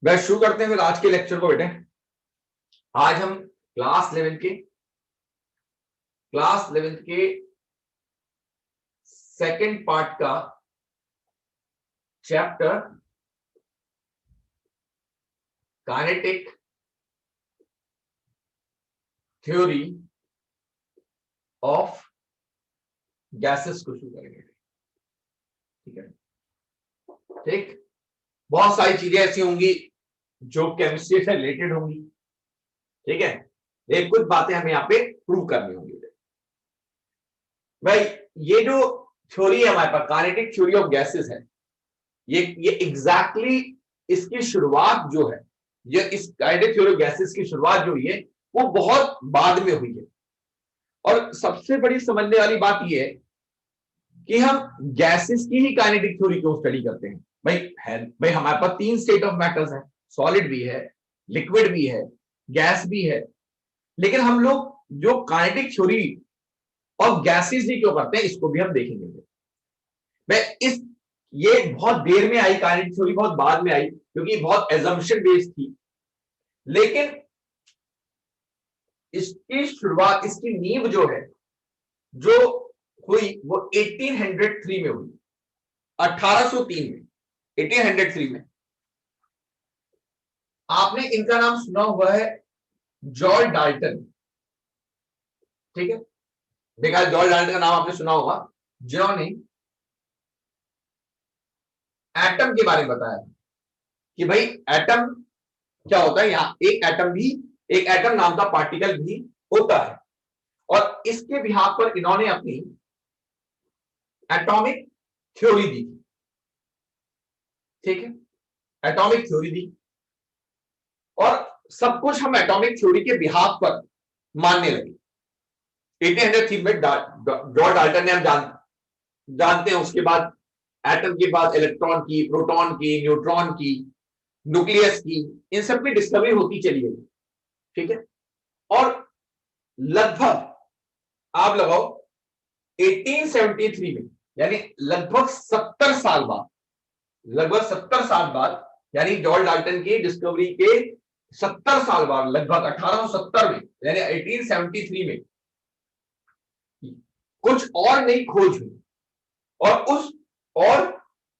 मैं शुरू करते हैं फिर आज के लेक्चर को। बेटे आज हम क्लास 11th के सेकंड पार्ट का chapter kinetic theory of gases को शुरू करेंगे। ठीक है, ठीक। बहुत सारी चीजें ऐसी होंगी जो केमिस्ट्री से रिलेटेड होंगी। ठीक है, एक कुछ बातें हमें यहाँ पे प्रूव करनी होंगी। भाई ये जो थ्योरी है हमारे पास काइनेटिक थ्योरी ऑफ गैसेस है, ये एग्जैक्टली इसकी शुरुआत जो है, ये इस काइनेटिक थ्योरी ऑफ गैसेस की शुरुआत जो हुई है वो बहुत बाद में हुई है। और सबसे बड़ी समझने वाली बात ये है कि हम गैसेस की ही काइनेटिक थ्योरी क्यों स्टडी करते हैं। भाई हमारे पास 3 स्टेट ऑफ मैटर्स हैं, सॉलिड भी है, लिक्विड भी है, गैस भी है, लेकिन हम लोग जो काइनेटिक थ्योरी ऑफ गैसेस ही क्यों करते हैं इसको भी हम देखेंगे। ये बहुत देर में आई काइनेटिक थ्योरी, बहुत बाद में आई क्योंकि बहुत एजम्पशन बेस्ड थी, लेकिन इसकी शुरुआत, इसकी नींव जो है जो हुई वो 1803 में हुई, 1803 में, 1803 में। आपने इनका नाम सुना हुआ है, जॉर्ज डाल्टन। ठीक है, देखा जॉर्ज डाल्टन का नाम आपने सुना होगा, जिन्होंने एटम के बारे में बताया कि भाई एटम क्या होता है। यहां एक एटम नाम का पार्टिकल भी होता है, और इसके बिहाफ पर इन्होंने अपनी एटॉमिक थ्योरी दी। ठीक है, एटॉमिक थ्योरी दी, और सब कुछ हम एटॉमिक थ्योरी के बिहाफ पर मानने लगे। 1803 में जॉर्ज डाल्टन ने, हम जानते हैं, उसके बाद एटम के बाद इलेक्ट्रॉन की, प्रोटॉन की, न्यूट्रॉन की, न्यूक्लियस की, इन सब की डिस्कवरी होती चली गई। ठीक है, और लगभग आप लगाओ 1873 में, यानी लगभग 70 साल बाद, यानी जॉर्ज डाल्टन की डिस्कवरी के 70 साल बाद, लगभग 1870 में, यानी 1873 में कुछ और नई खोज हुई। और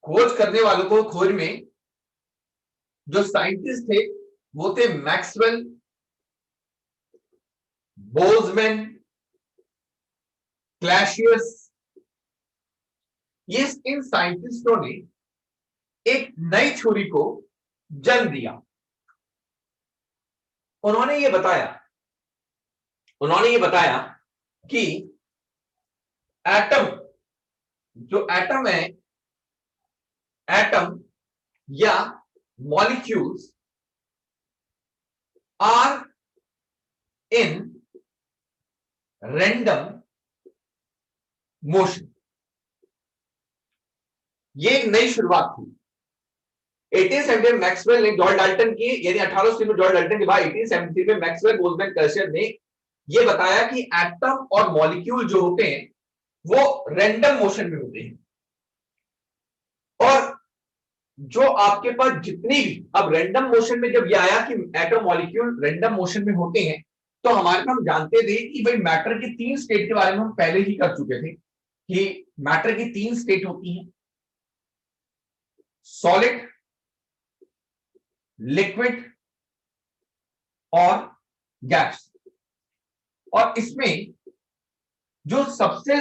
खोज करने वालों को, खोज में जो साइंटिस्ट थे वो थे मैक्सवेल, बोल्ट्जमैन, क्लैसियस। ये इन साइंटिस्टों ने एक नई थ्योरी को जन्म दिया। उन्होंने ये बताया कि एटम, जो एटम है, एटम या molecules are in random motion. ये एक नई शुरुआत थी। 1870 में मैक्सवेल ने, जॉर्ज डाल्टन की, यानी 1880 में जॉर्ज डाल्टन के बाद 1873 में मैक्सवेल, बोल्ट्जमैन, क्लैसियस ने यह बताया कि एटम और मॉलिक्यूल जो होते हैं वो रैंडम मोशन में होते हैं, और जो आपके पास जितनी भी, अब रैंडम मोशन में जब यह आया कि एटम मॉलिक्यूल रैंडम मोशन में होते हैं, तो हमारे पास, हम जानते थे कि भाई मैटर की 3 स्टेट के बारे में हम पहले ही कर चुके थे कि मैटर की 3 स्टेट होती हैं, सॉलिड, लिक्विड और गैस। और इसमें जो सबसे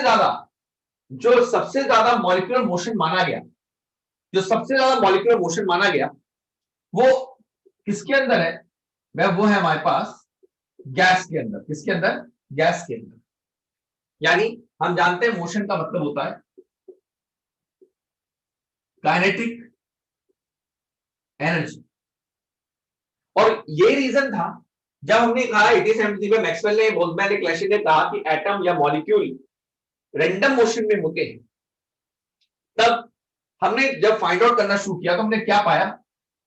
ज्यादा मॉलिक्यूलर मोशन माना गया, वो किसके अंदर है? वो है हमारे पास गैस के अंदर। किसके अंदर? गैस के अंदर। यानी हम जानते हैं मोशन का मतलब होता है काइनेटिक एनर्जी। और ये रीजन था जब हमने कहा 1873 में मैक्सवेल ने, बोल्ट्जमैन ने, क्लैसियस ने कहा कि एटम या मॉलिक्यूल रैंडम मोशन में होते हैं, तब हमने जब फाइंड आउट करना शुरू किया तो हमने क्या पाया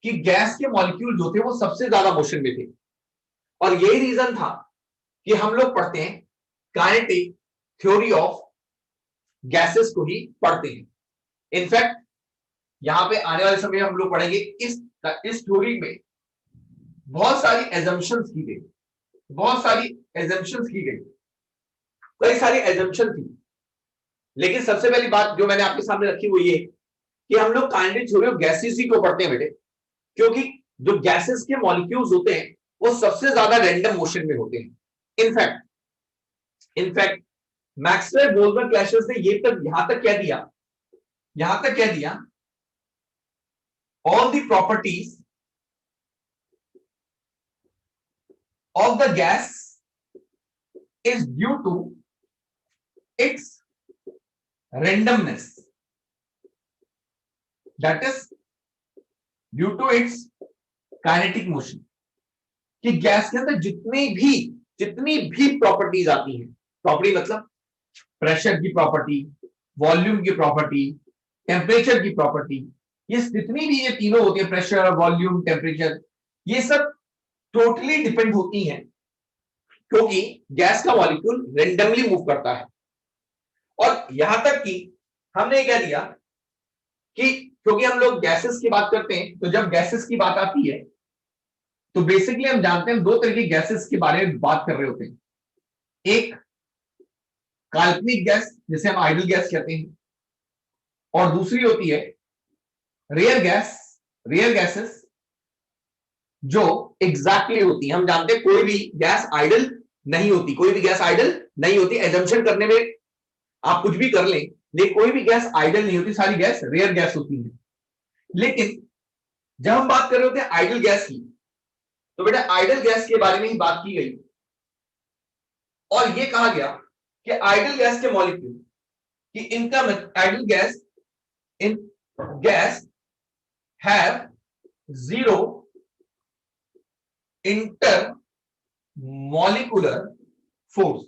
कि गैस के मॉलिक्यूल जो थे वो सबसे ज्यादा मोशन में थे। और यही रीजन था कि हम लोग पढ़ते हैं काइनेटिक थ्योरी ऑफ गैसेस को ही पढ़ते हैं। इनफैक्ट यहां पे आने वाले समय में हम लोग पढ़ेंगे इस थ्योरी में बहुत सारी एजम्पशंस की गई, बहुत सारी एजम्पशंस की गई, कई सारी एजम्पशन थी, लेकिन सबसे पहली बात जो मैंने आपके सामने रखी वो ये कि हम लोग काइनेटिक थ्योरी ऑफ गैसेस ही क्यों पढ़ते हैं बेटे, क्योंकि जो गैसेस के मॉलिक्यूल्स होते हैं वो सबसे ज्यादा रैंडम मोशन में होते हैं। इनफैक्ट मैक्सवेल बोल्जमैन क्लैशेस ने ये तक यहां तक कह दिया all the properties of the gas is due to its randomness, that is due to its kinetic motion। कि गैस के अंदर जितनी भी प्रॉपर्टीज आती हैं, प्रॉपर्टी मतलब प्रेशर की प्रॉपर्टी, वॉल्यूम की प्रॉपर्टी, टेम्परेचर की प्रॉपर्टी, ये जितनी भी ये तीनों होती है, प्रेशर, वॉल्यूम, टेम्परेचर, ये सब टोटली डिपेंड होती हैं क्योंकि गैस का मॉलिक्यूल रेंडमली मूव करता है। और यहां तक कि हमने कह दिया कि क्योंकि हम लोग गैसेस की बात करते हैं, तो जब गैसेस की बात आती है तो बेसिकली हम जानते हैं दो तरह की गैसेस के बारे में बात कर रहे होते हैं। एक काल्पनिक गैस जिसे हम आइडल गैस कहते हैं, और दूसरी होती है रियल गैसेस जो एग्जैक्टली होती है। हम जानते हैं कोई भी गैस आइडल नहीं होती, एजम्पशन करने में आप कुछ भी कर लें, लेकिन कोई भी गैस आइडल नहीं होती, सारी गैस रेयर गैस होती है। लेकिन जब हम बात कर रहे होते हैं आइडल गैस की, तो बेटा आइडल गैस के बारे में ही बात की गई और यह कहा गया कि आइडल गैस के मॉलिक्यूल कि इनका idol guys have zero inter molecular force.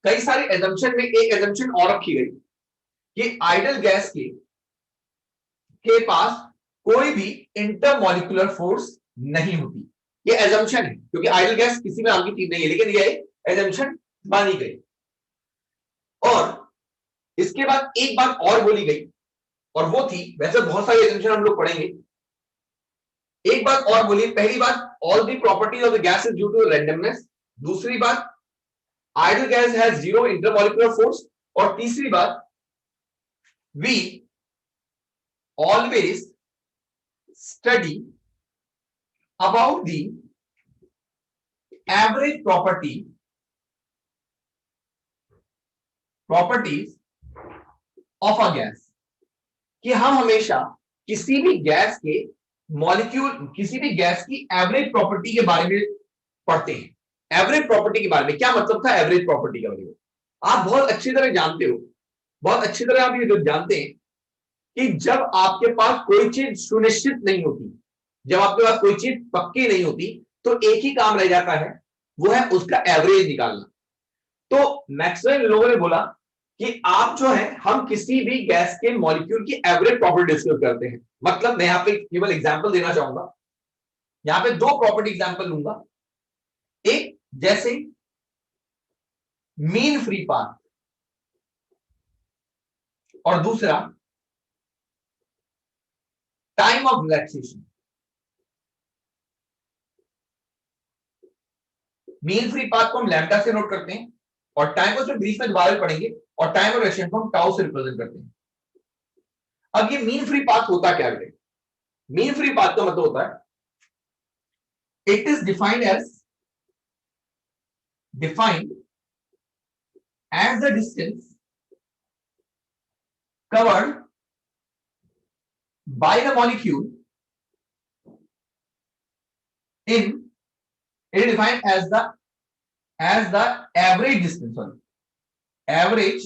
कई सारे एजम्पशन में एक एजम्पशन और रखी गई कि आइडल गैस के पास कोई भी इंटर मॉलिक्यूलर फोर्स नहीं होती। ये एजम्पशन है क्योंकि आइडल गैस किसी में नाम की चीज नहीं है, लेकिन ये एजम्पशन मानी गई। और इसके बाद एक बात और बोली गई और वो थी, वैसे बहुत सारे एजम्पशन हम लोग पढ़ेंगे, एक बात और बोली। पहली बात, all the properties of the gas is due to randomness. दूसरी बात, ideal gas has zero intermolecular force. और तीसरी बात, we always study about the average properties of a gas, कि हम हमेशा किसी भी गैस के मॉलिक्यूल, किसी भी गैस की एवरेज प्रॉपर्टी के बारे में पढ़ते हैं। एवरेज प्रॉपर्टी के बारे में क्या मतलब था? एवरेज प्रॉपर्टी के बारे में आप बहुत अच्छी तरह जानते हो, बहुत अच्छी तरह आप ये जानते हैं कि जब आपके पास कोई चीज सुनिश्चित नहीं होती, जब आपके पास कोई चीज पक्की नहीं होती, तो एक ही काम रह जाता है, वो है उसका एवरेज निकालना। तो मैक्सवेल लोगों ने बोला कि आप जो है, हम किसी भी गैस के मॉलिक्यूल की एवरेज प्रॉपर्टी डिस्कस करते हैं। मतलब मैं यहां पे केवल एग्जांपल देना चाहूंगा, यहां पे दो प्रॉपर्टी एग्जांपल लूंगा। एक जैसे मीन फ्री पाथ और दूसरा time of relaxation. Mean free path को हम लैम्डा से नोट करते हैं और टाइम को सिर्फ बीच में दोबारा पढ़ेंगे, और टाइम ऑफ रिलैक्सेशन को हम टाउ से रिप्रेजेंट करते हैं। अब ये मीन फ्री पाथ होता क्या है? मीन फ्री पाथ का मतलब होता है, it is defined as the distance covered by the molecule in, it is defined as the average distance, average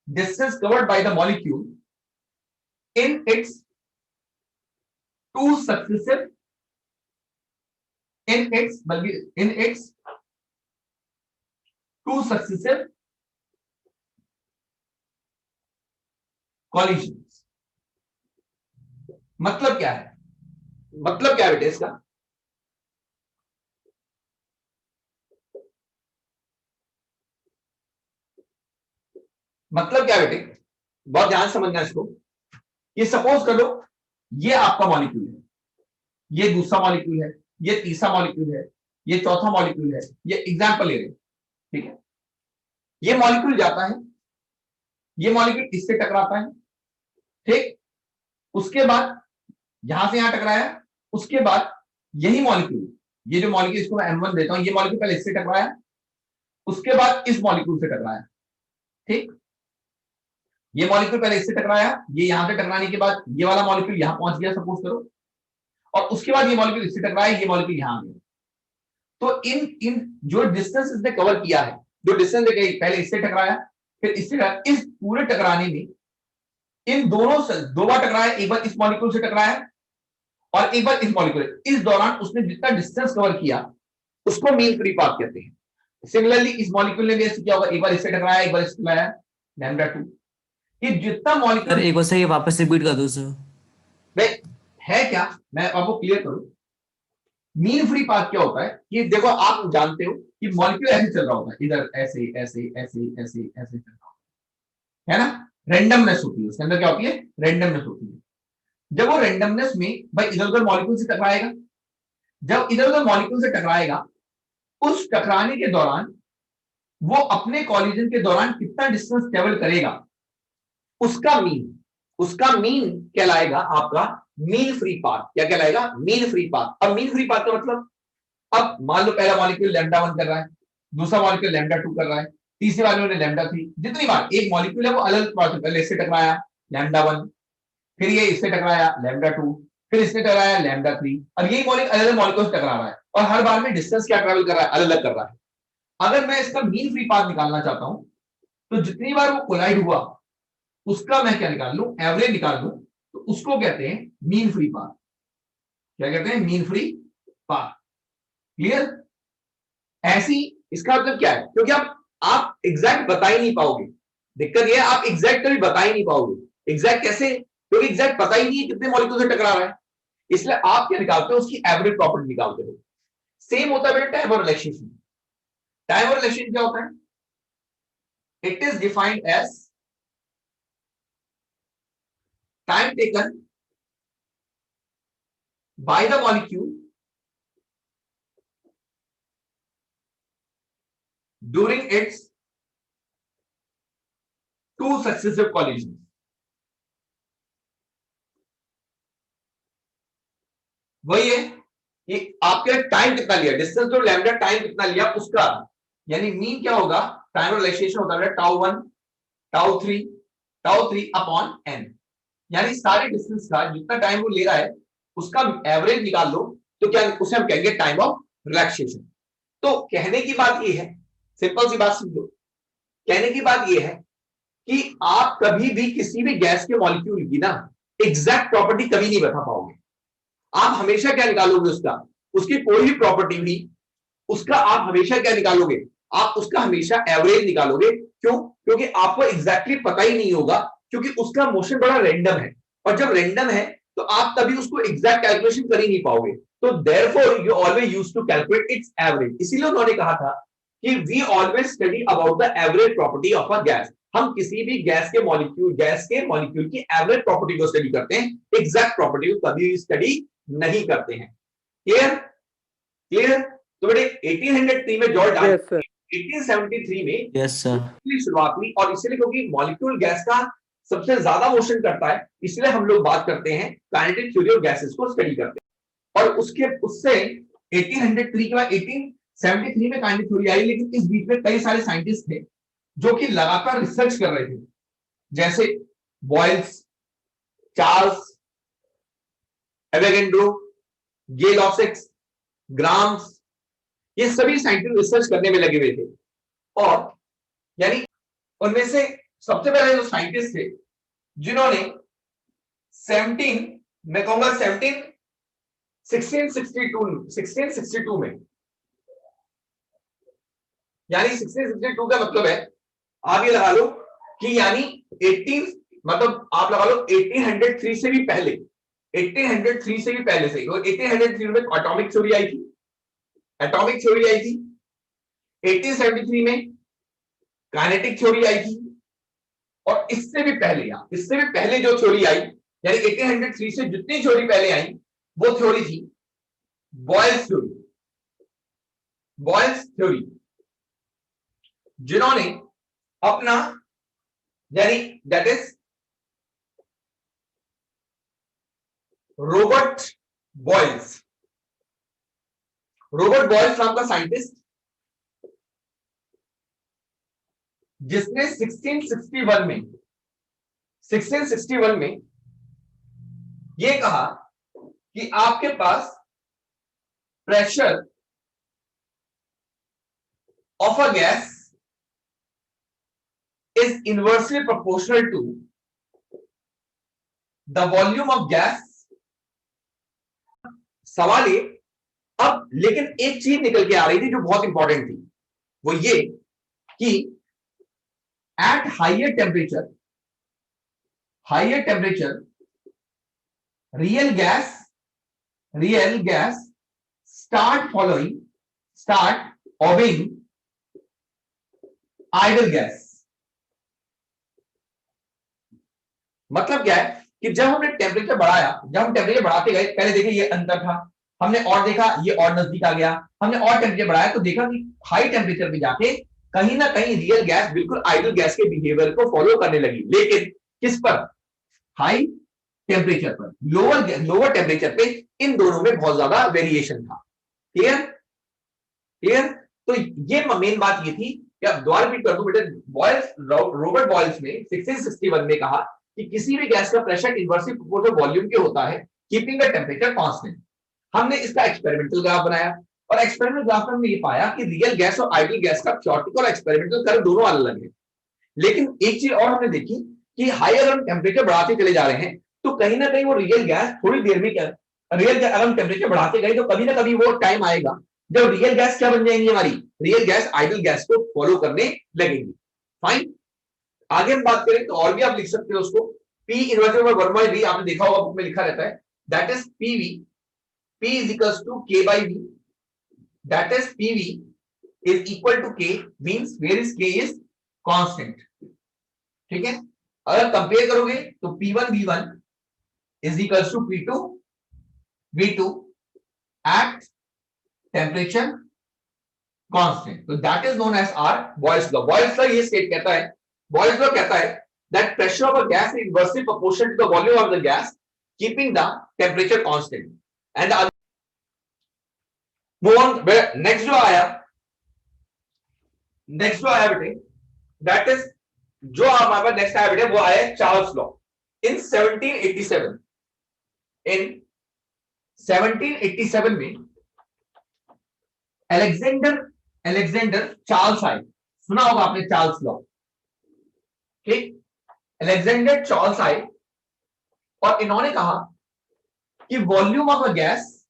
distance covered by the molecule in its two successive collisions। मतलब क्या है? मतलब क्या बेटे इसका? मतलब क्या बेटे, बहुत ध्यान समझना इसको। ये सपोज कर लो, ये आपका मॉलिक्यूल है, ये दूसरा मॉलिक्यूल है, ये तीसरा मॉलिक्यूल है, ये चौथा मॉलिक्यूल है, ये एग्जाम्पल ले रहे हैं, ठीक है। ये मॉलिक्यूल जाता है, ये मॉलिक्यूल इससे टकराता है, ठीक। उसके बाद यहां से यहां टकराया, उसके बाद यही मॉलिक्यूल, ये जो मॉलिक्यूल इसको मैं M1 देता हूं, ये मॉलिक्यूल पहले इससे टकराया, उसके बाद इस मॉलिक्यूल से टकराया, ठीक। ये मॉलिक्यूल पहले इससे टकराया, ये यहां से टकराने के बाद ये वाला मॉलिक्यूल यहां पहुंच गया सपोज करो, और उसके बाद ये मॉलिक्यूल इससे टकराया, ये मॉलिक्यूल यहां आ गया। तो इन इन जो डिस्टेंस इसने कवर किया है, जो डिस्टेंस पहले इससे टकराया, फिर इससे टकराया, इस पूरे टकराने में इन दोनों से दो बार टकराया, एक बार इस मॉलिक्यूल से टकराया और एक बार इस मॉलिक्यूल, इस दौरान उसने जितना डिस्टेंस कवर किया उसको मीन फ्री पाथ कहते हैं। सिमिलरली इस मॉलिक्यूल ने भी ऐसे किया होगा, एक बार इससे टकराया, एक बार इससे टकराया, λ2। ये जितना मॉलिक्यूल, सर एक बार ये वापस रिपीट कर दो सर। है क्या, मैं आपको क्लियर करूं। मीन फ्री पाथ क्या होता है कि देखो आप जानते हो कि मॉलिक्यूल ऐसे चल रहा होता है, इधर ऐसे ऐसे ऐसे ऐसे ऐसे चल रहा होता है ना, रेंडमनेस होती है उसके अंदर, क्या होती है, रेंडमनेस होती है। जब वो रेंडमनेस में भाई इधर उधर मॉलिक्यूल से टकराएगा, जब इधर उधर मॉलिक्यूल से टकराएगा, उस टकराने के दौरान वो अपने कॉलिजन के दौरान कितना डिस्टेंस ट्रेवल करेगा, उसका मीन कहलाएगा आपका मीन फ्री पाथ। क्या कहलाएगा, मीन फ्री पाथ। अब मीन फ्री पाथ का मतलब, अब मान लो पहला मॉलिक्यूल λ1 कर रहा है, दूसरा मॉलिक्यूल λ2 कर रहा है, तीसरे वाले ने λ3, जितनी बार एक मॉलिक्यूल है वो अलग पहले इससे टकराया λ1, फिर ये इससे टकराया λ2, फिर इससे टकराया λ3, और यही मॉलिक्यूल अलग अलग मॉलिक्यूल से टकरा रहा है, और हर बार में डिस्टेंस क्या ट्रेवल कर रहा है, अलग अलग कर रहा है। अगर मैं इसका मीन फ्री पाथ निकालना चाहता हूं, तो जितनी बार वो कोलाइड हुआ उसका मैं क्या निकाल लूं, एवरेज निकाल लूं, तो उसको कहते हैं मीन फ्री पाथ। क्या कहते हैं, मीन फ्री पाथ। क्लियर। ऐसी इसका मतलब क्या है, क्योंकि आप एग्जैक्ट बता ही नहीं पाओगे, दिक्कत ये है आप एग्जैक्ट कभी बता ही नहीं पाओगे। एग्जैक्ट कैसे, क्योंकि एग्जैक्ट पता ही नहीं है कितने मॉलिक्यूल से टकरा रहा है, इसलिए आप क्या निकालते हो, उसकी एवरेज प्रॉपर्टी निकालते हो। सेम होता है बेटा टाइम और रिलेशनशिप। टाइम और रिलेशन क्या होता है, it is defined as time taken by the molecule during its two successive collisions। वही है कि आपके टाइम कितना लिया, डिस्टेंस जो लैम्डा टाइम कितना लिया उसका, यानी मीन क्या होगा, टाइम रिलेशन होता है τ1 τ3 अपॉन n, यानी सारे डिस्टेंस का जितना टाइम वो ले रहा है उसका एवरेज निकाल लो, तो क्या उसे हम कहेंगे टाइम ऑफ रिलैक्सेशन। तो कहने की बात ये है, सिंपल सी बात समझो, कहने की बात ये है कि आप कभी भी किसी भी गैस के मॉलिक्यूल की ना एग्जैक्ट प्रॉपर्टी कभी नहीं बता पाओगे। आप हमेशा क्या निकालोगे, उसकी कोई भी प्रॉपर्टी हुई, उसका आप हमेशा क्या निकालोगे, आप उसका हमेशा एवरेज निकालोगे। क्यों, क्योंकि आपको एग्जैक्टली पता ही नहीं होगा, क्योंकि उसका मोशन बड़ा रैंडम है, और जब रैंडम है तो आप तभी उसको एग्जैक्ट कैलकुलेशन कर ही नहीं पाओगे। तो therefore you always used to calculate its average. इसीलिए उन्होंने कहा था कि we always study about the average property of a gas. हम किसी भी गैस के मॉलिक्यूल की एवरेज प्रॉपर्टी को स्टडी करते हैं, एग्जैक्ट प्रॉपर्टी को कभी स्टडी नहीं करते हैं। Clear clear. तो बेटे 1803 में जॉर्ज 1873 में यस सर। शुरुआत हुई, और इसलिए क्योंकि मॉलिक्यूल गैस का सबसे ज्यादा मोशन करता है, इसलिए हम लोग बात करते हैं काइनेटिक थ्योरी ऑफ गैसेस को स्टडी करते हैं। और उससे 1803 के बाद 1873 में काइनेटिक थ्योरी आई, लेकिन इस बीच में कई सारे साइंटिस्ट थे जो कि लगातार रिसर्च कर रहे थे, जैसे बॉयल्स, चार्ल्स, एवेगेंड्रो, गे लॉसेक्स, ग्राम्स, ये सभी साइंटिस्ट रिसर्च करने में लगे हुए थे। और यानी उनमें से सबसे पहले जो साइंटिस्ट थे जिन्होंने 1662 में, यानी 1662 का मतलब है, आप ये लगा लो कि यानी 18 मतलब आप लगा लो 1803 से भी पहले, 1803 से भी पहले से, और 1803 में एटॉमिक थ्योरी आई थी, 1873 में काइनेटिक थ्योरी आई थी, और इससे भी पहले जो थ्योरी आई, यानी 1803 से जितनी थ्योरी पहले आई वो थ्योरी थी बॉयल्स थ्योरी, बॉयल्स थ्योरी, जिन्होंने अपना यानी that is Robert Boyle's, Robert Boyle's नाम का साइंटिस्ट, जिसने 1661 में यह कहा कि आपके पास pressure of a gas is inversely proportional to the volume of gas. सवाल ये, अब लेकिन एक चीज निकल के आ रही थी जो बहुत इंपॉर्टेंट थी, वो ये कि at higher temperature real gas start obeying ideal gas. मतलब क्या है कि जब हमने टेम्परेचर बढ़ाया, जब हम टेम्परेचर बढ़ाते गए, पहले देखिए ये अंतर था, हमने और देखा ये और नजदीक आ गया, हमने और टेम्परेचर बढ़ाया तो देखा कि हाई टेम्परेचर पे जाके कहीं ना कहीं रियल गैस बिल्कुल आइडल गैस के बिहेवियर को फॉलो करने लगी। लेकिन किस पर? हाई टेम्परेचर पर। लोअर टेम्परेचर पे इन दोनों में बहुत ज्यादा वेरिएशन था। क्लियर? तो ये मेन बात ये थी कि अब दोबारा रिपीट कर दूं बेटे, रॉबर्ट बॉयल्स ने 1661 में कहा कि किसी भी गैस का प्रेशर इनवर्सली प्रोपोर्शनल वॉल्यूम के होता है, कीपिंग द टेम्परेचर कांस्टेंट। हमने इसका एक्सपेरिमेंटल ग्राफ बनाया और एक्सपेरिमेंटल ग्राफ में हमने ये पाया कि रियल गैस और आइडल गैस का थ्योरेटिकल और एक्सपेरिमेंटल कर्व दोनों अलग है। लेकिन एक चीज और हमने देखी कि हाई अगर हम टेम्परेचर बढ़ाते चले जा रहे हैं तो कहीं ना कहीं वो रियल गैस थोड़ी देर में क्या, रियल गैस अगर हम टेम्परेचर बढ़ाते गए तो कभी ना कभी वो टाइम आएगा जब रियल गैस क्या बन जाएंगी, हमारी रियल गैस आइडल गैस को फॉलो करने लगेंगी। फाइन, आगे हम बात करें तो और भी आप लिख सकते हो उसको, P इनवर्स ओवर 1/V, आपने देखा होगा बुक में लिखा रहता है, that is PV, P is equals to K by V, that is PV is equal to K, means where is K is constant। ठीक है, अगर कंपेयर करोगे तो P1 V1 is equals to P2 V2 at temperature constant, तो that is known as our Boyle's law। Boyle's law ये state कहता है, Boyle's law कहता है that pressure of a gas is inversely proportional to the volume of the gas, keeping the temperature constant। and the move on, next जो आया बेटे, that is जो हमारे पास नेक्स्ट आया बेटे वो आया चार्ल्स लॉ इन 1787। इन 1787 में एलेक्जेंडर चार्ल्स आए, सुना होगा आपने चार्ल्स लॉ। ठीक, एलेक्जेंडर चार्ल्स आए और इन्होंने कहा कि volume of a gas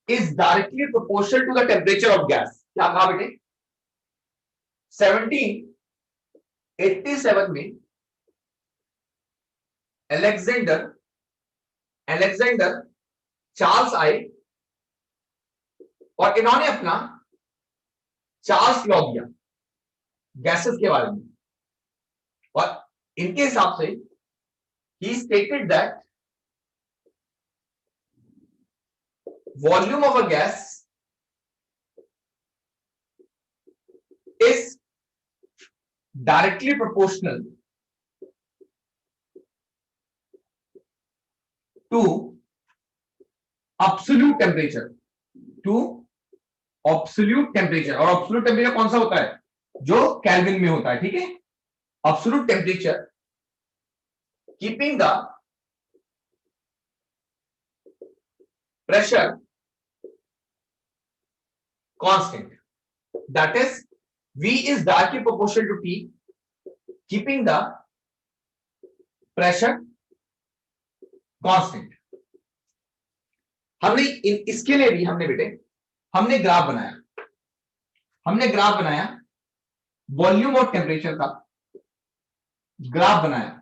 is directly proportional to the temperature of gas. क्या कहा बेटे? 1787 में एलेक्जेंडर चार्ल्स आए और इन्होंने अपना चार्ल्स लॉ दिया गैसेस के बारे में, और इनके हिसाब से ही stated that volume of a gas is directly proportional to absolute temperature, और absolute टेम्परेचर कौन सा होता है? जो केल्विन में होता है। ठीक है, absolute temperature keeping the pressure constant, that is V is directly proportional to T, keeping the pressure constant। हमने इसके लिए भी हमने बेटे ग्राफ बनाया, वॉल्यूम और टेम्परेचर का ग्राफ बनाया,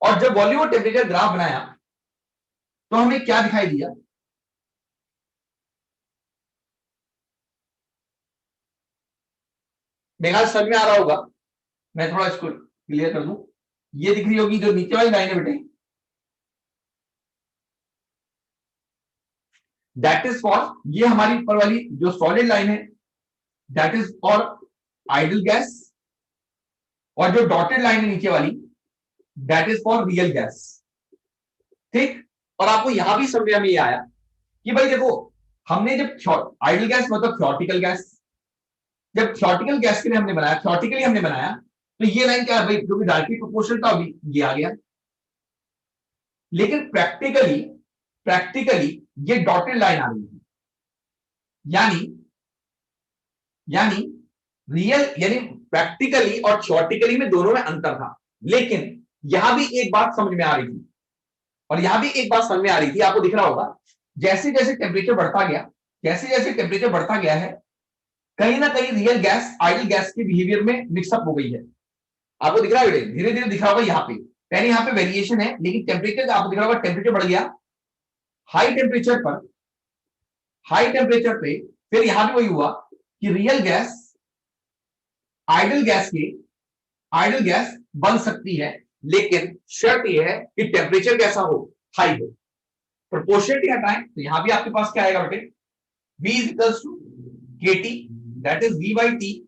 और जब वॉल्यूम और टेम्परेचर ग्राफ बनाया तो हमें क्या दिखाई दिया? मेरा समझ में आ रहा होगा, मैं थोड़ा इसको क्लियर कर दूं। ये दिख रही होगी जो नीचे वाली लाइन है बेटे, दैट इज फॉर, ये हमारी ऊपर वाली जो सॉलिड लाइन है that is for idol gas, और जो डॉटेड लाइन है नीचे वाली that is for real gas. ठीक, और आपको यहां भी समझ में ये आया कि भाई देखो, हमने जब आइडल गैस मतलब थ्योरेटिकल गैस, जब थ्योरेटिकल गैस के लिए हमने बनाया, थ्योरेटिकली हमने बनाया, तो ये लाइन क्या है भाई, जो कि डायरेक्टली प्रोपोर्शनल था अभी ये आ गया। लेकिन प्रैक्टिकली ये डॉटेड लाइन आ रही है, यानी यानी प्रैक्टिकली और थ्योरेटिकली में दोनों में अंतर था। लेकिन यहां भी एक बात समझ में आ रही थी, और यहां भी एक बात समझ में आ रही थी, आपको दिख रहा होगा जैसे जैसे टेम्परेचर बढ़ता गया, जैसे जैसे टेम्परेचर बढ़ता गया है, कहीं ना कहीं रियल गैस आइडल गैस के बिहेवियर में मिक्सअप हो गई है। आपको दिख रहा है धीरे धीरे दिख रहा होगा यहाँ पे, पहले यहाँ पे वेरिएशन है, लेकिन टेम्परेचर आपको दिख रहा होगा, टेम्परेचर बढ़ गया हाई टेम्परेचर पे, फिर यहां भी वही हुआ कि रियल गैस आइडल गैस बन सकती है, लेकिन शर्त यह है कि टेम्परेचर कैसा हो, हाई हो। प्रोपोर्शनलिटी हटाएं तो यहां भी आपके पास क्या आएगा बेटे, V is equals to KT, that is V by T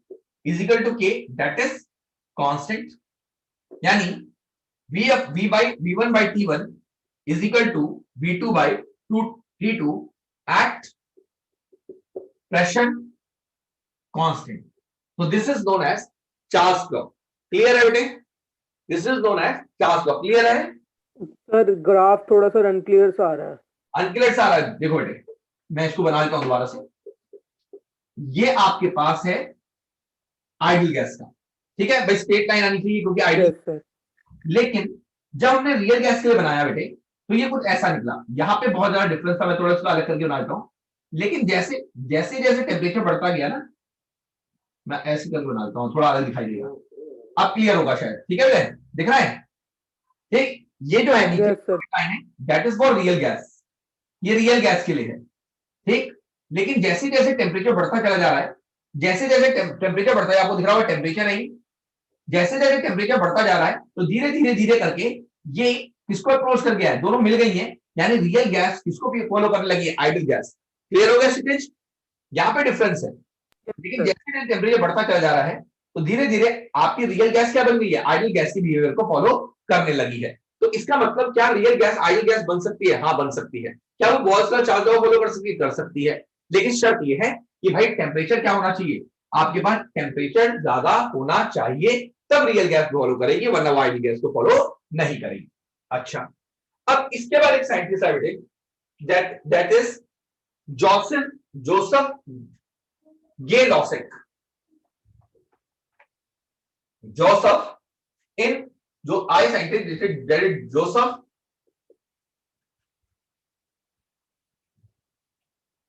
is equal to K, that is constant, यानी V1 by T1 is equal to V2 by T2 at pressure constant. So this is known as Charles law. Clear है बेटे? This is known as Charles law. Clear है? Sir graph थोड़ा सा unclear सा आ रहा है। Unclear सा आ रहा है, देखो बेटे मैं इसको बना लेता हूं दोबारा से। ये आपके पास है आइडल गैस का, ठीक है भाई, स्ट्रेट लाइन आनी चाहिए क्योंकि आइडल। लेकिन जब हमने रियल गैस के लिए बनाया बेटे, तो ये कुछ ऐसा निकला, यहाँ पे बहुत ज्यादा डिफरेंस था, मैं थोड़ा सा अलग करके बना लेता हूं। लेकिन जैसे जैसे जैसे टेम्परेचर बढ़ता गया ना, मैं ऐसे करके बना लेता हूं, थोड़ा अलग दिखाई देगा, अब क्लियर होगा शायद। ठीक है बेटे, दिख रहा है? ठीक, ये जो है नीचे लाइन है that is for real gas, ये रियल गैस के लिए है। ठीक, लेकिन जैसे जैसे टेम्परेचर बढ़ता चला जा रहा है, जैसे जैसे टेम्परेचर बढ़ता है, आपको दिख रहा होगा टेम्परेचर है, जैसे जैसे टेम्परेचर बढ़ता जा रहा है, तो धीरे धीरे धीरे करके ये किसको अप्रोच कर गया है, दोनों मिल गई हैं, यानी रियल गैस किसको फॉलो करने लगी है, आइडल गैस। क्लियर हो गया स्टूडेंट्स? यहाँ पे डिफरेंस है। लेकिन जैसे जैसे टेम्परेचर बढ़ता चला जा रहा है, तो धीरे धीरे आपकी रियल गैस क्या बन गई है, आइडल गैस की बिहेवियर को फॉलो करने लगी है। तो इसका मतलब क्या रियल गैस आइडल गैस बन सकती है? हाँ बन सकती है। क्या वो Gauss law Charles law follow कर सकती है? कर सकती है। लेकिन शर्त यह है कि भाई टेम्परेचर क्या होना चाहिए, आपके पास टेम्परेचर ज्यादा होना चाहिए, तब रियल गैस फॉलो करेगी, वरना वो आइडल गैस को फॉलो नहीं करेगी। अच्छा, अब इसके बाद एक साइंटिस्ट है बेटे, दैट इज जोसेफ ये लॉसेक। जोसेफ इन जो आई साइंटिस्ट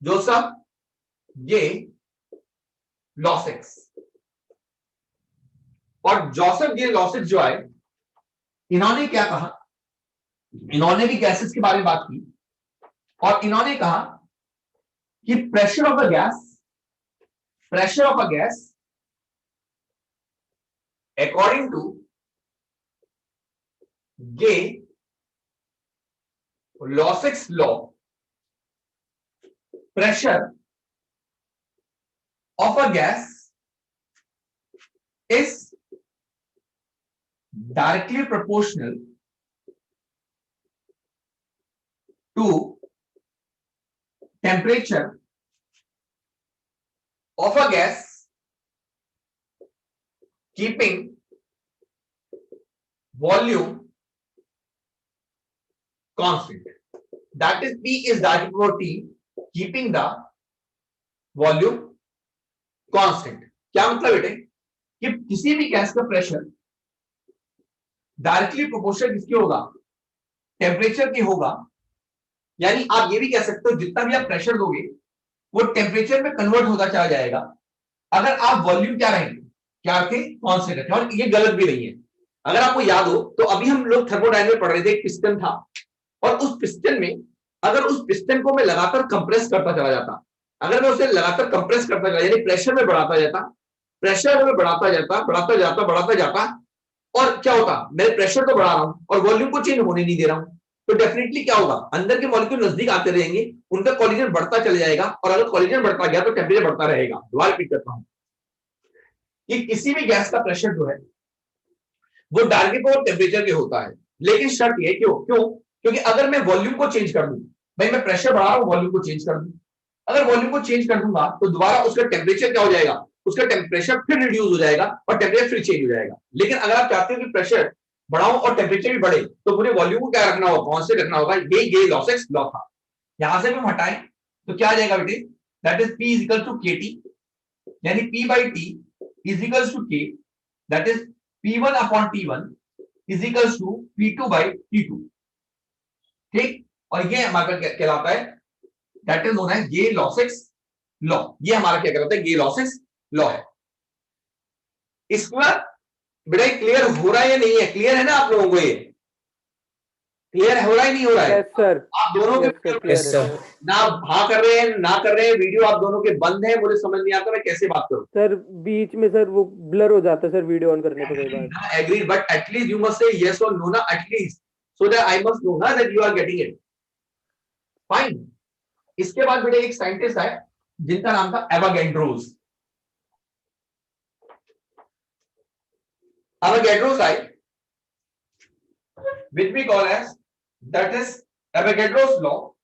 जोसेफ ये लॉसेक्स, और जोसेफ ये लॉसेक्स जो आए, इन्होंने क्या कहा, इन्होंने भी गैसेस के बारे में बात की, और इन्होंने कहा कि pressure of a gas according to ये Lussac's law, pressure of a gas is directly proportional to temperature of a gas, keeping volume constant. That is P is directly proportional to T, keeping the volume constant. क्या मतलब बेटे कि किसी भी gas का pressure directly proportional किसके होगा, temperature के होगा। यानी आप ये भी कह सकते हो जितना भी आप प्रेशर दोगे वो टेम्परेचर में कन्वर्ट होता चला जाएगा, अगर आप वॉल्यूम क्या रहेंगे, क्या रखें, कांस्टेंट रखें। और ये गलत भी नहीं है। अगर आपको याद हो तो अभी हम लोग थर्मोडायनामिक्स पढ़ रहे थे, एक पिस्टन था, और उस पिस्टन में अगर उस पिस्टन को मैं लगातार कंप्रेस करता चला जाता, अगर मैं उसे लगातार कंप्रेस करता चला, यानी प्रेशर में बढ़ाता जाता, प्रेशर में बढ़ाता जाता, और क्या होता, मैं प्रेशर तो बढ़ा रहा हूं और वॉल्यूम को चेंज होने नहीं दे रहा हूं, तो डेफिनेटली क्या होगा, अंदर के मॉलिक्यूल नजदीक आते रहेंगे, उनका कॉलिजन बढ़ता चला जाएगा, और अगर कॉलिजन बढ़ता गया तो टेम्परेचर बढ़ता रहेगा। दोबारा रिपीट करता हूं कि किसी भी गैस का प्रेशर जो है वो डायरेक्टली पावर टेम्परेचर के होता है, लेकिन शर्त ये क्यों क्यों क्योंकि अगर मैं वॉल्यूम को चेंज कर दूं, भाई मैं प्रेशर बढ़ा रहा हूं, वॉल्यूम को चेंज कर दूं, अगर वॉल्यूम को चेंज कर दूंगा तो दोबारा उसका टेम्परेचर क्या हो जाएगा, उसका टेम्परेचर फिर रिड्यूस हो जाएगा और टेम्परेचर फिर चेंज हो जाएगा। लेकिन अगर आप चाहते हो कि प्रेशर बढ़ाओ और टेम्परेचर भी बढ़े, तो मुझे वॉल्यूम को क्या रखना होगा, कांस्टेंट रखना होगा। ये लॉसेस लॉ था। यहां से भी हम हटाएं तो क्या आ जाएगा बेटे, that is P is equal to KT, यानी P by T is equal to K, that is P1 upon T1 is equal to P2 by T2। ठीक, और ये हमारा क्या कहलाता है, that is known as Gay Lussac's law. ये हमारा क्या कहलाता है, गे लॉसेस लॉ है। इसका बेटा क्लियर हो रहा है या नहीं है, क्लियर है ना आप लोगों को, ये क्लियर हो रहा है नहीं हो रहा है? यस सर, आप दोनों के यस सर, यस क्लियर है सर। सर। ना हाँ कर रहे हैं ना कर रहे हैं, वीडियो आप दोनों के बंद है, मुझे समझ नहीं आता मैं कैसे बात करूं। सर बीच में सर वो ब्लर हो जाता है सर वीडियो ऑन करने पे कई बार। Agree, but at least you must say yes और नो ना, at least so that I must know ना that you are getting it. Fine. इसके बाद बेटे एक साइंटिस्ट है जिनका नाम था Avogadro's. Avogadro's I, which we call as, that is Avogadro's law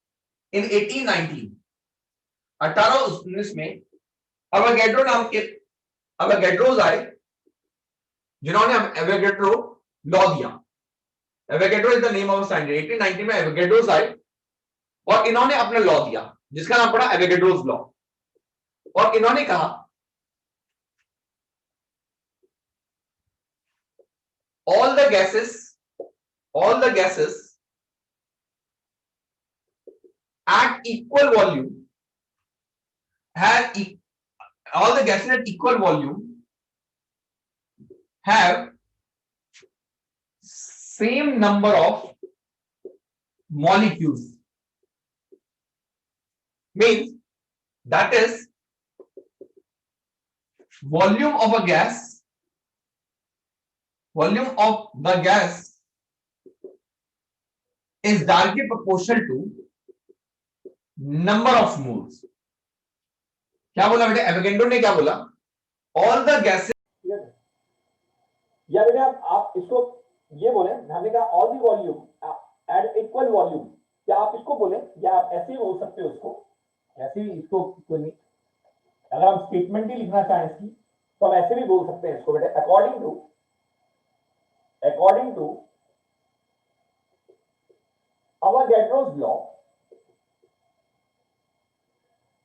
in 1819। 1819 में एवोगैड्रो नाम के एवोगैड्रोस आए जिन्होंने एवोगैड्रो लॉ दिया। Avogadro is the name of scientist. 1890 में एवोगैड्रोस आए और इन्होंने अपना लॉ दिया जिसका नाम पड़ा एवोगैड्रोस लॉ। और इन्होंने कहा all the gases at equal volume have all the gases at equal volume have same number of molecules, means that is volume of the gas is directly proportional to number of moles। क्या बोला बेटे Avogadro ने, क्या बोला, all the gases, या बेटे आप इसको ये बोले, हमने कहा all the volume at equal volume, क्या आप इसको बोले या आप ऐसे ही बोल सकते हो इसको, ऐसे ही इसको कोई नहीं, अगर हम स्टेटमेंट ही लिखना चाहें इसकी तो हम ऐसे भी बोल सकते हैं इसको बेटे, according to Avogadro's law,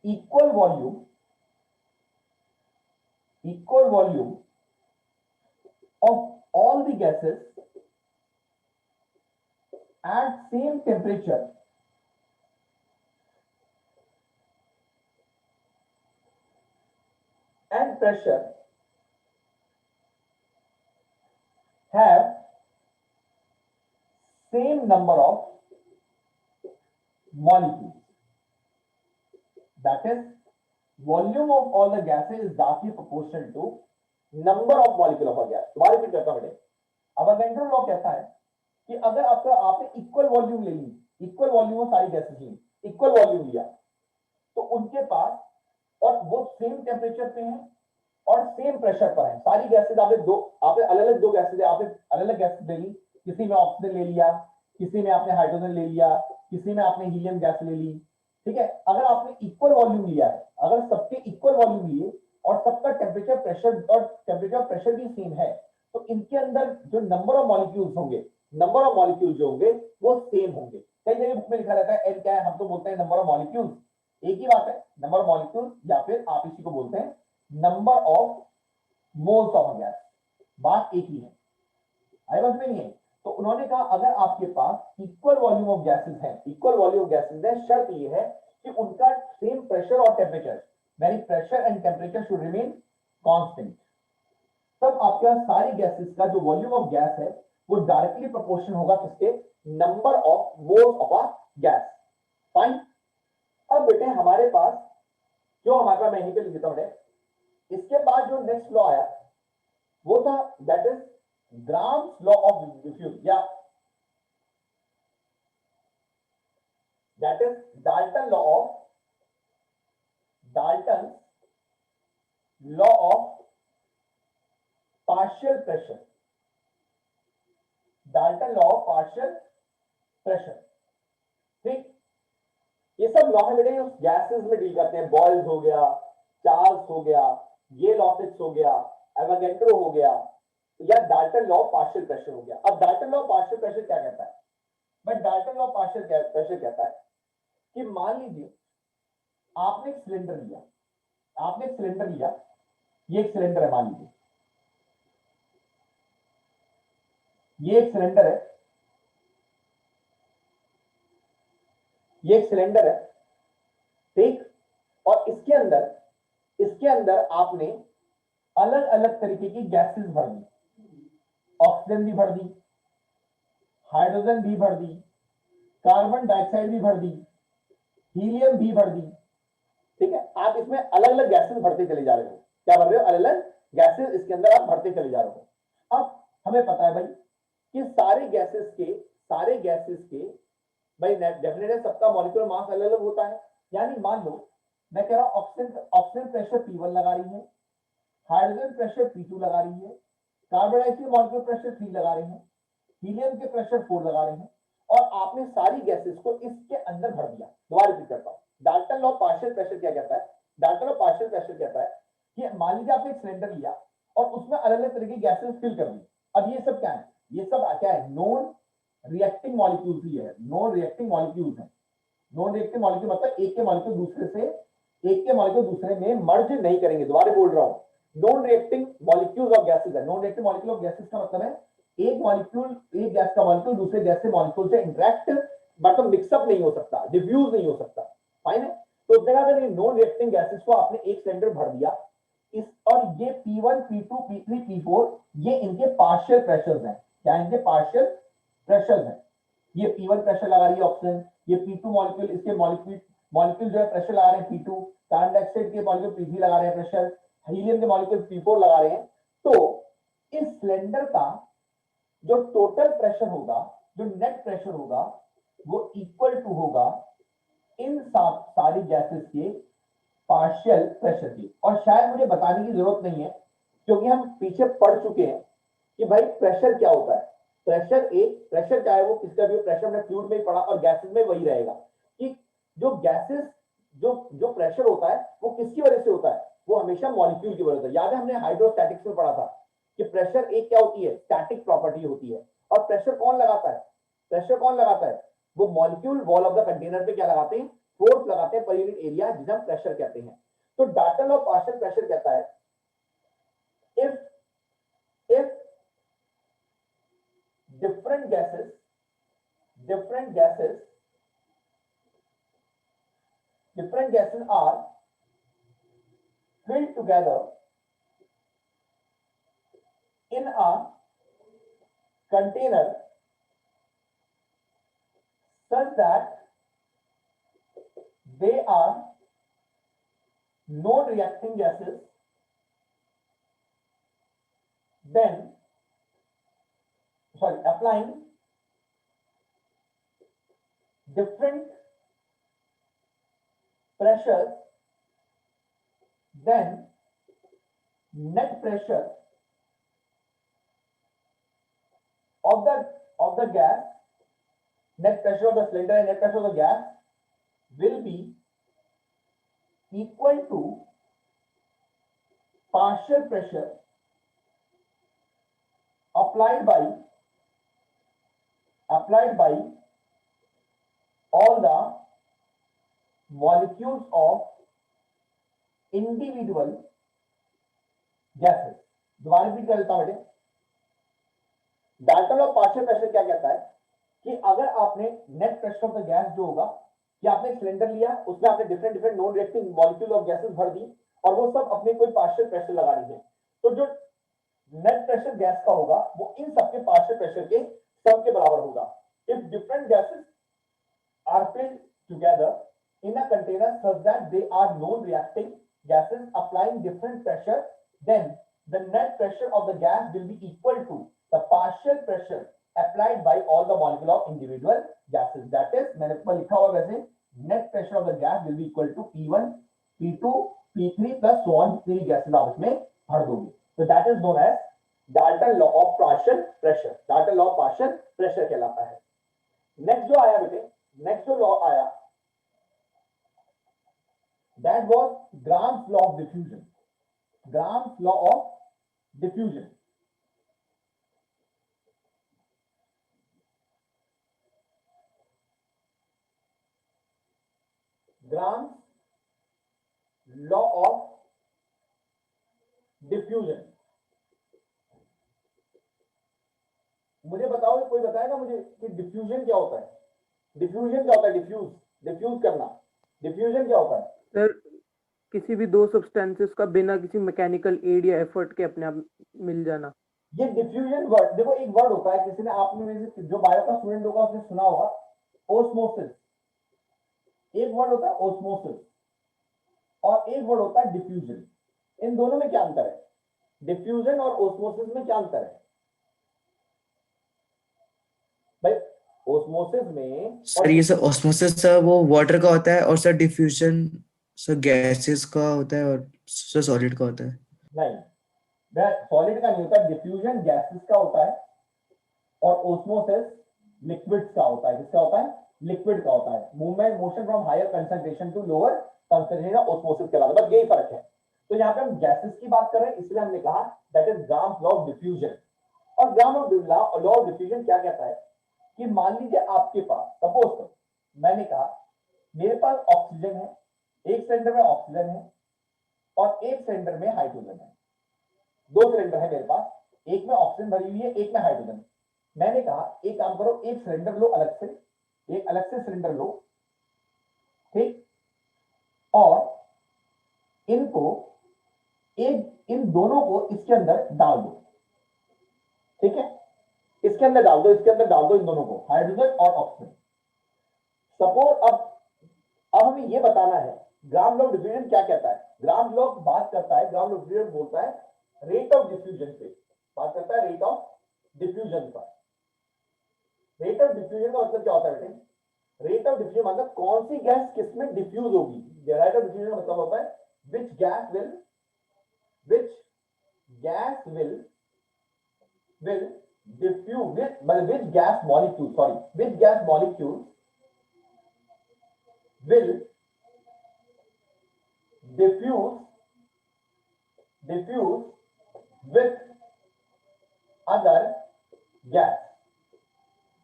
equal volume of all the gases at same temperature and pressure have same number of molecules, that is volume of all the gases is directly proportional to number of molecule of a gas। दोबारा repeat करता हूं बेटे, अवोगैड्रो law कहता है कि अगर आपने equal volume ले ली, इक्वल वॉल्यूम में सारी गैसेस ली, इक्वल वॉल्यूम लिया, तो उनके पास और वो सेम टेम्परेचर पे हैं और सेम प्रेशर पर है, सारी गैसेस आपने अलग अलग दो गैसेस, आपने अलग अलग गैसेस ले ली, किसी में ऑक्सीजन ले लिया, किसी में आपने हाइड्रोजन ले लिया, किसी में आपने हीलियम गैस ले ली, ठीक है। अगर आपने इक्वल वॉल्यूम लिया है, अगर सबके इक्वल वॉल्यूम लिए और सबका टेम्परेचर प्रेशर भी सेम है, तो इनके अंदर जो नंबर ऑफ मॉलिक्यूल्स होंगे, नंबर ऑफ मॉलिक्यूल्स जो होंगे वो सेम होंगे। कई जगह बुक में लिखा रहता है एन क्या है, हम तो बोलते हैं नंबर ऑफ मॉलिक्यूल्स, एक ही बात है, नंबर ऑफ मॉलिक्यूल्स, या फिर आप इसी को बोलते हैं number of moles of gas, बात एक ही है, आई बात में नहीं है। तो उन्होंने कहा अगर आपके पास इक्वल वॉल्यूम ऑफ गैसेस है, इक्वल वॉल्यूम ऑफ गैसेस है, शर्त ये है कि उनका सेम प्रेशर और टेम्परेचर, यानी pressure and temperature should remain constant, तब आपके सारी गैसेस का जो वॉल्यूम ऑफ गैस है वो डायरेक्टली प्रोपोर्शन होगा किसके, number of moles of a gas. Fine. अब बेटे हमारे पास जो हमारे पास, मैं यहीं पे लिख देता हूं, इसके बाद जो नेक्स्ट लॉ आया वो था that is grams law of diffusion, या that is Dalton's law of partial pressure, Dalton law of partial pressure। ठीक, ये सब लॉ है बेटे जो गैसेस में डील करते हैं, बॉयल्स हो गया, चार्ल्स हो गया, ये लॉसिक्स हो गया, एवोगैड्रो हो गया, या Dalton law of partial pressure हो गया। अब Dalton law of partial pressure क्या कहता है? But Dalton law of partial pressure कहता है कि मान लीजिए आपने एक सिलेंडर लिया, ये एक सिलेंडर है, मान लीजिए ये एक सिलेंडर है, ये एक सिलेंडर है, ठीक, और इसके अंदर आपने अलग अलग तरीके की गैसेस भर दी, ऑक्सीजन भी भर दी, हाइड्रोजन भी भर दी, कार्बन डाइऑक्साइड भी भर दी, हीलियम भी भर दी, ठीक है। आप इसमें अलग अलग गैसेस भरते चले जा रहे हो, क्या भर रहे हो? अलग अलग गैसेस इसके अंदर आप भरते चले जा रहे हो। अब हमें पता है भाई कि सारे गैसेस के भाई डेफिनेटली सबका मॉलिक्यूलर मास अलग अलग होता है। यानी मान लो मैं कह रहा हूं ऑक्सीजन प्रेशर P1 लगा रही है, हाइड्रोजन प्रेशर P2 लगा रही है, कार्बन डाइऑक्साइड मॉलिक्यूलर प्रेशर 3 लगा रहे हैं, हीलियम के प्रेशर 4 लगा रहे हैं, और आपने सारी गैसेस को इसके अंदर भर दिया। दोबारा रिपीट करता हूं, Dalton law of partial pressure क्या कहता है? Dalton law of partial pressure कहता है कि मान लीजिए आपने एक सिलेंडर लिया और उसमें अलग अलग तरह की गैसेस फिल कर दी। अब ये सब क्या है? ये सब क्या है? नॉन रिएक्टिंग मॉलिक्यूल्स ही है, नॉन रिएक्टिंग मॉलिक्यूल्स हैं। नॉन रिएक्टिंग मॉलिक्यूल मतलब एक के मॉलिक्यूल दूसरे में मर्ज नहीं करेंगे। दोबारा बोल रहा हूं, non reacting molecules of gases है। Non reacting molecule of gases का मतलब है एक गैस का मॉलिक्यूल दूसरे गैस के मॉलिक्यूल से इंटरेक्ट मतलब मिक्सअप नहीं हो सकता, डिफ्यूज नहीं हो सकता, फाइन है। तो उसने कहा अगर ये नॉन रिएक्टिंग गैसेस को आपने एक सिलेंडर भर दिया इस, और ये P1 P2 P3 P4 ये इनके पार्शियल प्रेशर्स हैं। क्या इनके पार्शियल प्रेशर्स हैं? ये P1 प्रेशर लगा रही है ऑक्सीजन, ये P2 मॉलिक्यूल इसके मॉलिक्यूल जो है प्रेशर लगा रहे हैं P2, कार्बन डाइऑक्साइड के मॉलिक्यूल P3 लगा रहे हैं प्रेशर, हीलियम के मॉलिक्यूल P4 लगा रहे हैं। तो इस सिलेंडर का जो टोटल प्रेशर होगा, जो नेट प्रेशर होगा, वो इक्वल टू होगा इन सारी गैसेस के पार्शियल प्रेशर की। और शायद मुझे बताने की जरूरत नहीं है क्योंकि हम पीछे पढ़ चुके हैं कि भाई प्रेशर क्या होता है। प्रेशर चाहे वो किसका भी प्रेशर हमने फ्लूइड में ही पढ़ा और गैसेस में वही रहेगा कि जो गैसेस जो प्रेशर होता है वो किसकी वजह से होता है? वो हमेशा मॉलिक्यूल की वजह से। याद है हमने हाइड्रोस्टैटिक्स में पढ़ा था कि प्रेशर एक क्या होती है? स्टैटिक प्रॉपर्टी होती है। और प्रेशर कौन लगाता है? वो molecule wall of the container पे क्या लगाते हैं? फोर्स लगाते हैं पर यूनिट एरिया, जिसे हम प्रेशर कहते हैं। तो Dalton law of partial pressure कहता है if different gases are filled together in a container such that they are non-reacting gases, then applying different pressures, then net pressure of the gas, net pressure of the cylinder and net pressure of the gas will be equal to partial pressure applied by all the molecules of individual gases। दोबारा repeat कर देता हूं बेटे, Dalton of partial pressure क्या कहता है कि अगर आपने net pressure of the gas जो होगा कि आपने सिलेंडर लिया, उसमें आपने different non reacting molecule of gases भर दी और वो सब अपने कोई पार्शियल प्रेशर लगा रही है, तो जो नेट प्रेशर गैस का होगा वो इन सबके पार्शियल प्रेशर के सम के बराबर होगा। If different gases are filled together in a container such that they are non-reacting gases applying different pressure, then the net pressure of the gas will be equal to the partial pressure applied by all the molecule of individual gases। That is, मैंने ऊपर लिखा हुआ वैसे net pressure of the gas will be equal to P1 P2 P3 plus so on, जितनी gases आप इसमें भर दोगे। तो that is known as Dalton law of partial pressure. Dalton law of partial pressure कहलाता है। नेक्स्ट जो आया बेटे, नेक्स्ट जो लॉ आया that was grams law of diffusion. Grams law of diffusion. Grams law of diffusion. मुझे बताओ, कोई बताएगा मुझे कि डिफ्यूजन क्या होता है? डिफ्यूजन क्या होता है? डिफ्यूज करना, डिफ्यूजन क्या होता है? सर किसी भी दो सब्सटेंसेस का बिना किसी मैकेनिकल एड या एफर्ट के अपने आप मिल जाना। ये डिफ्यूजन वर्ड, देखो एक वर्ड होता है, किसी ने आपने में से जो बायो का स्टूडेंट होगा उसने सुना होगा ओस्मोसिस। एक वर्ड होता है ओस्मोसिस और एक वर्ड होता है डिफ्यूजन। इन दोनों में क्या अंतर है? डिफ्यूजन और ओस्मोसिस में क्या अंतर है भाई? ओस्मोसिस में सर ये सर ऑस्मोसिस सर वो वाटर का होता है और सर डिफ्यूजन सर गैसेस का होता है और सर सॉलिड का होता है। नहीं, सॉलिड का नहीं होता। डिफ्यूजन गैसेस का होता है और ओस्मोसिस लिक्विड्स का होता है। किसका होता है? लिक्विड का होता है। Movement, motion from higher concentration to lower concentration osmosis कहलाता है। बस यही फर्क है। तो यहाँ पे हम गैसेस की बात कर रहे हैं, इसलिए हमने कहा that is grams law of diffusion. और ग्राम्स लॉ ऑफ डिफ्यूजन क्या कहता है कि मान लीजिए आपके पास, सपोज करो मैंने कहा मेरे पास ऑक्सीजन है, एक सिलेंडर में ऑक्सीजन है और एक सिलेंडर में हाइड्रोजन है। दो सिलेंडर है मेरे पास, एक में ऑक्सीजन भरी हुई है, एक में हाइड्रोजन। मैंने कहा एक काम करो, एक सिलेंडर लो अलग से, एक अलग से सिलेंडर लो, ठीक, और इनको इन दोनों को इसके अंदर डाल दो। ठीक है, इसके अंदर डाल दो, इसके अंदर डाल दो इन दोनों को, हाइड्रोजन और ऑक्सीजन। सपोज अब हमें यह बताना है ग्राम लॉ ऑफ डिफ्यूजन क्या कहता है। ग्राम लॉ बात करता है, ग्राम लॉ ऑफ डिफ्यूजन बोलता है रेट ऑफ डिफ्यूजन पे बात करता है, रेट ऑफ डिफ्यूजन पर। रेट ऑफ डिफ्यूजन का मतलब क्या होता है बेटे? रेट ऑफ डिफ्यूजन मतलब कौन सी गैस किस में डिफ्यूज होगी। रेट ऑफ डिफ्यूजन का मतलब होता है which gas will diffuse which gas molecule will diffuse with other gas।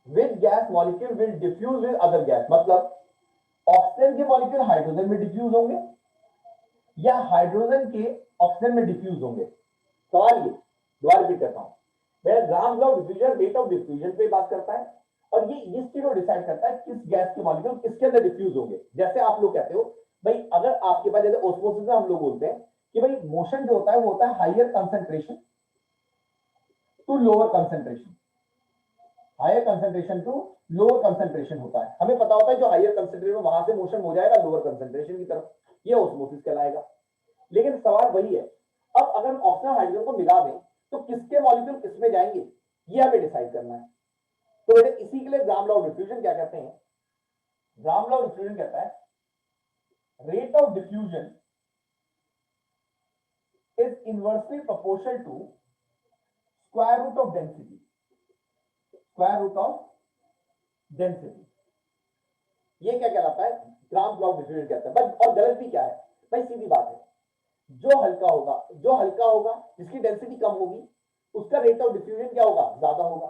which gas molecule will diffuse with other gas मतलब ऑक्सीजन के मॉलिक्यूल हाइड्रोजन में डिफ्यूज होंगे या हाइड्रोजन के ऑक्सीजन में डिफ्यूज होंगे। सवाल ये दोबारा रिपीट करता हूं, मेरा ग्राम law of diffusion rate of diffusion पे बात करता है और ये इस चीज को डिसाइड करता है किस गैस के मॉलिक्यूल किसके अंदर डिफ्यूज होंगे। जैसे आप लोग कहते हो भाई, अगर आपके पास जैसे ऑस्मोसिस में हम लोग बोलते हैं कि भाई मोशन जो होता है वो होता है higher concentration to lower concentration, higher concentration to lower concentration होता है। हमें पता होता है जो हायर कंसंट्रेशन वहां से मोशन हो जाएगा लोअर कंसंट्रेशन की तरफ, ये ऑस्मोसिस कहलाएगा। लेकिन सवाल वही है, अब अगर हम ऑक्सीजन हाइड्रोजन को मिला दें तो किसके मॉलिक्यूल किसमें जाएंगे ये हमें डिसाइड करना है। तो बेटे इसी के लिए ग्राम लॉ ऑफ डिफ्यूजन क्या कहते हैं? ग्राम लॉ ऑफ डिफ्यूजन कहता है rate of diffusion is inversely proportional to square root of density. Square root of density ये क्या कहलाता है? ग्राम लॉ ऑफ डिफ्यूजन कहता है। बस और गलत भी क्या है भाई? सीधी बात है, जो हल्का होगा जिसकी डेंसिटी कम होगी उसका रेट ऑफ डिफ्यूजन क्या होगा? ज्यादा होगा।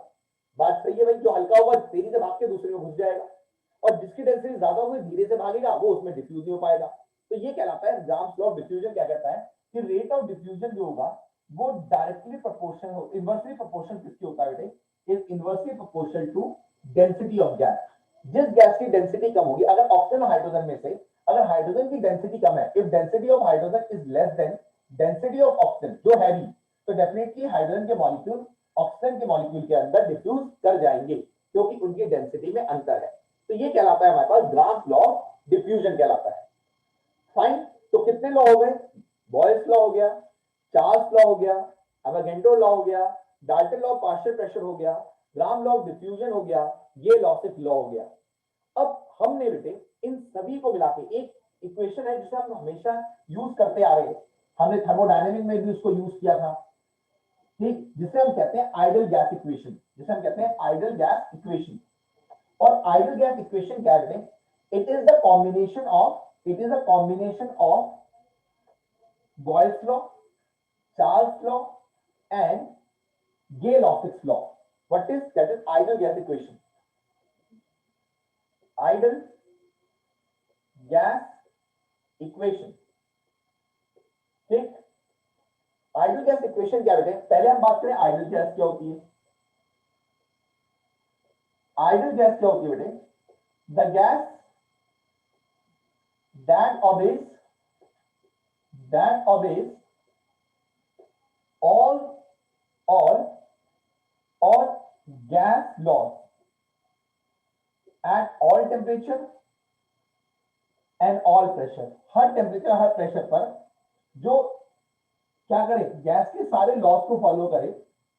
बात सही है भाई, जो हल्का होगा तेजी से भाग के दूसरे में घुस जाएगा और जिसकी डेंसिटी ज्यादा होगी धीरे से भागेगा वो उसमें डिफ्यूज नहीं हो पाएगा। तो ये कहलाता है ग्राम्स लॉ ऑफ डिफ्यूजन क्या कहता है कि रेट ऑफ डिफ्यूजन जो होगा वो डायरेक्टली प्रोपोर्शनल हो, इनवर्सली प्रोपोर्शनल किसकी होता है बेटे? Is inversely proportional to density of gas. जिस गैस की डेंसिटी कम होगी, अगर ऑक्सीजन और हाइड्रोजन में से अगर हाइड्रोजन की डेंसिटी कम है, if density of hydrogen is less than density of oxygen जो हैवी, तो डेफिनेटली हाइड्रोजन के मॉलिक्यूल ऑक्सीजन के मॉलिक्यूल के अंदर डिफ्यूज कर जाएंगे क्योंकि उनकी डेंसिटी में अंतर है। तो ये कहलाता है हमारे पास ग्राम्स लॉ ऑफ डिफ्यूजन कहलाता है। फाइन, तो कितने लॉ हो गए? बॉयल्स लॉ हो गया, चार्ल्स लॉ हो गया, अवोगाड्रो लॉ हो गया, Dalton law of partial pressure हो गया, ग्राम लॉ ऑफ डिफ्यूजन हो गया, ये लॉ सिर्फ लॉ हो गया। अब हम हमने बेटे इन सभी को मिला के एक इक्वेशन है जिसे हम हमेशा यूज करते आ रहे हैं, हमने थर्मोडायनेमिक में भी उसको यूज किया था, ठीक, जिसे हम कहते हैं आइडल गैस इक्वेशन, जिसे हम कहते हैं आइडल गैस इक्वेशन। और आइडल गैस इक्वेशन क्या है? It is the combination of Boyle's law, Charles law and Gay-Loss's law. What is that? Is ideal gas equation. Ideal gas equation. ठीक, idol gas equation क्या बेटे? पहले हम बात करें आइडल गैस क्या होती है। आइडल गैस क्या होती है बेटे? The gas that obeys all gas laws at all temperature and all pressure। Her temperature her pressure पर जो क्या करे, गैस के सारे लॉस को फॉलो करे,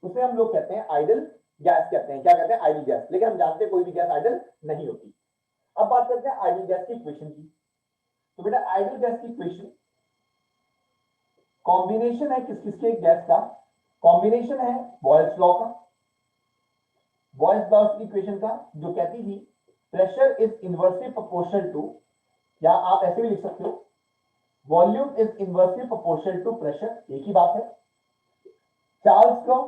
उसे हम लोग कहते हैं आइडल गैस कहते हैं। क्या कहते हैं? Idol gas. लेकिन हम जानते हैं कोई भी गैस आइडल नहीं होती। अब बात करते हैं आइडल गैस की इक्वेशन की। तो बेटा आइडल गैस की इक्वेशन कॉम्बिनेशन है किस किसके गैस का? कॉम्बिनेशन है बॉयल्स लॉ का, बॉयल्स लॉ की इक्वेशन का, जो कहती थी pressure is inversely proportional to, या आप ऐसे भी लिख सकते हो volume is inversely proportional to pressure, एक ही बात है। चार्ल्स लॉ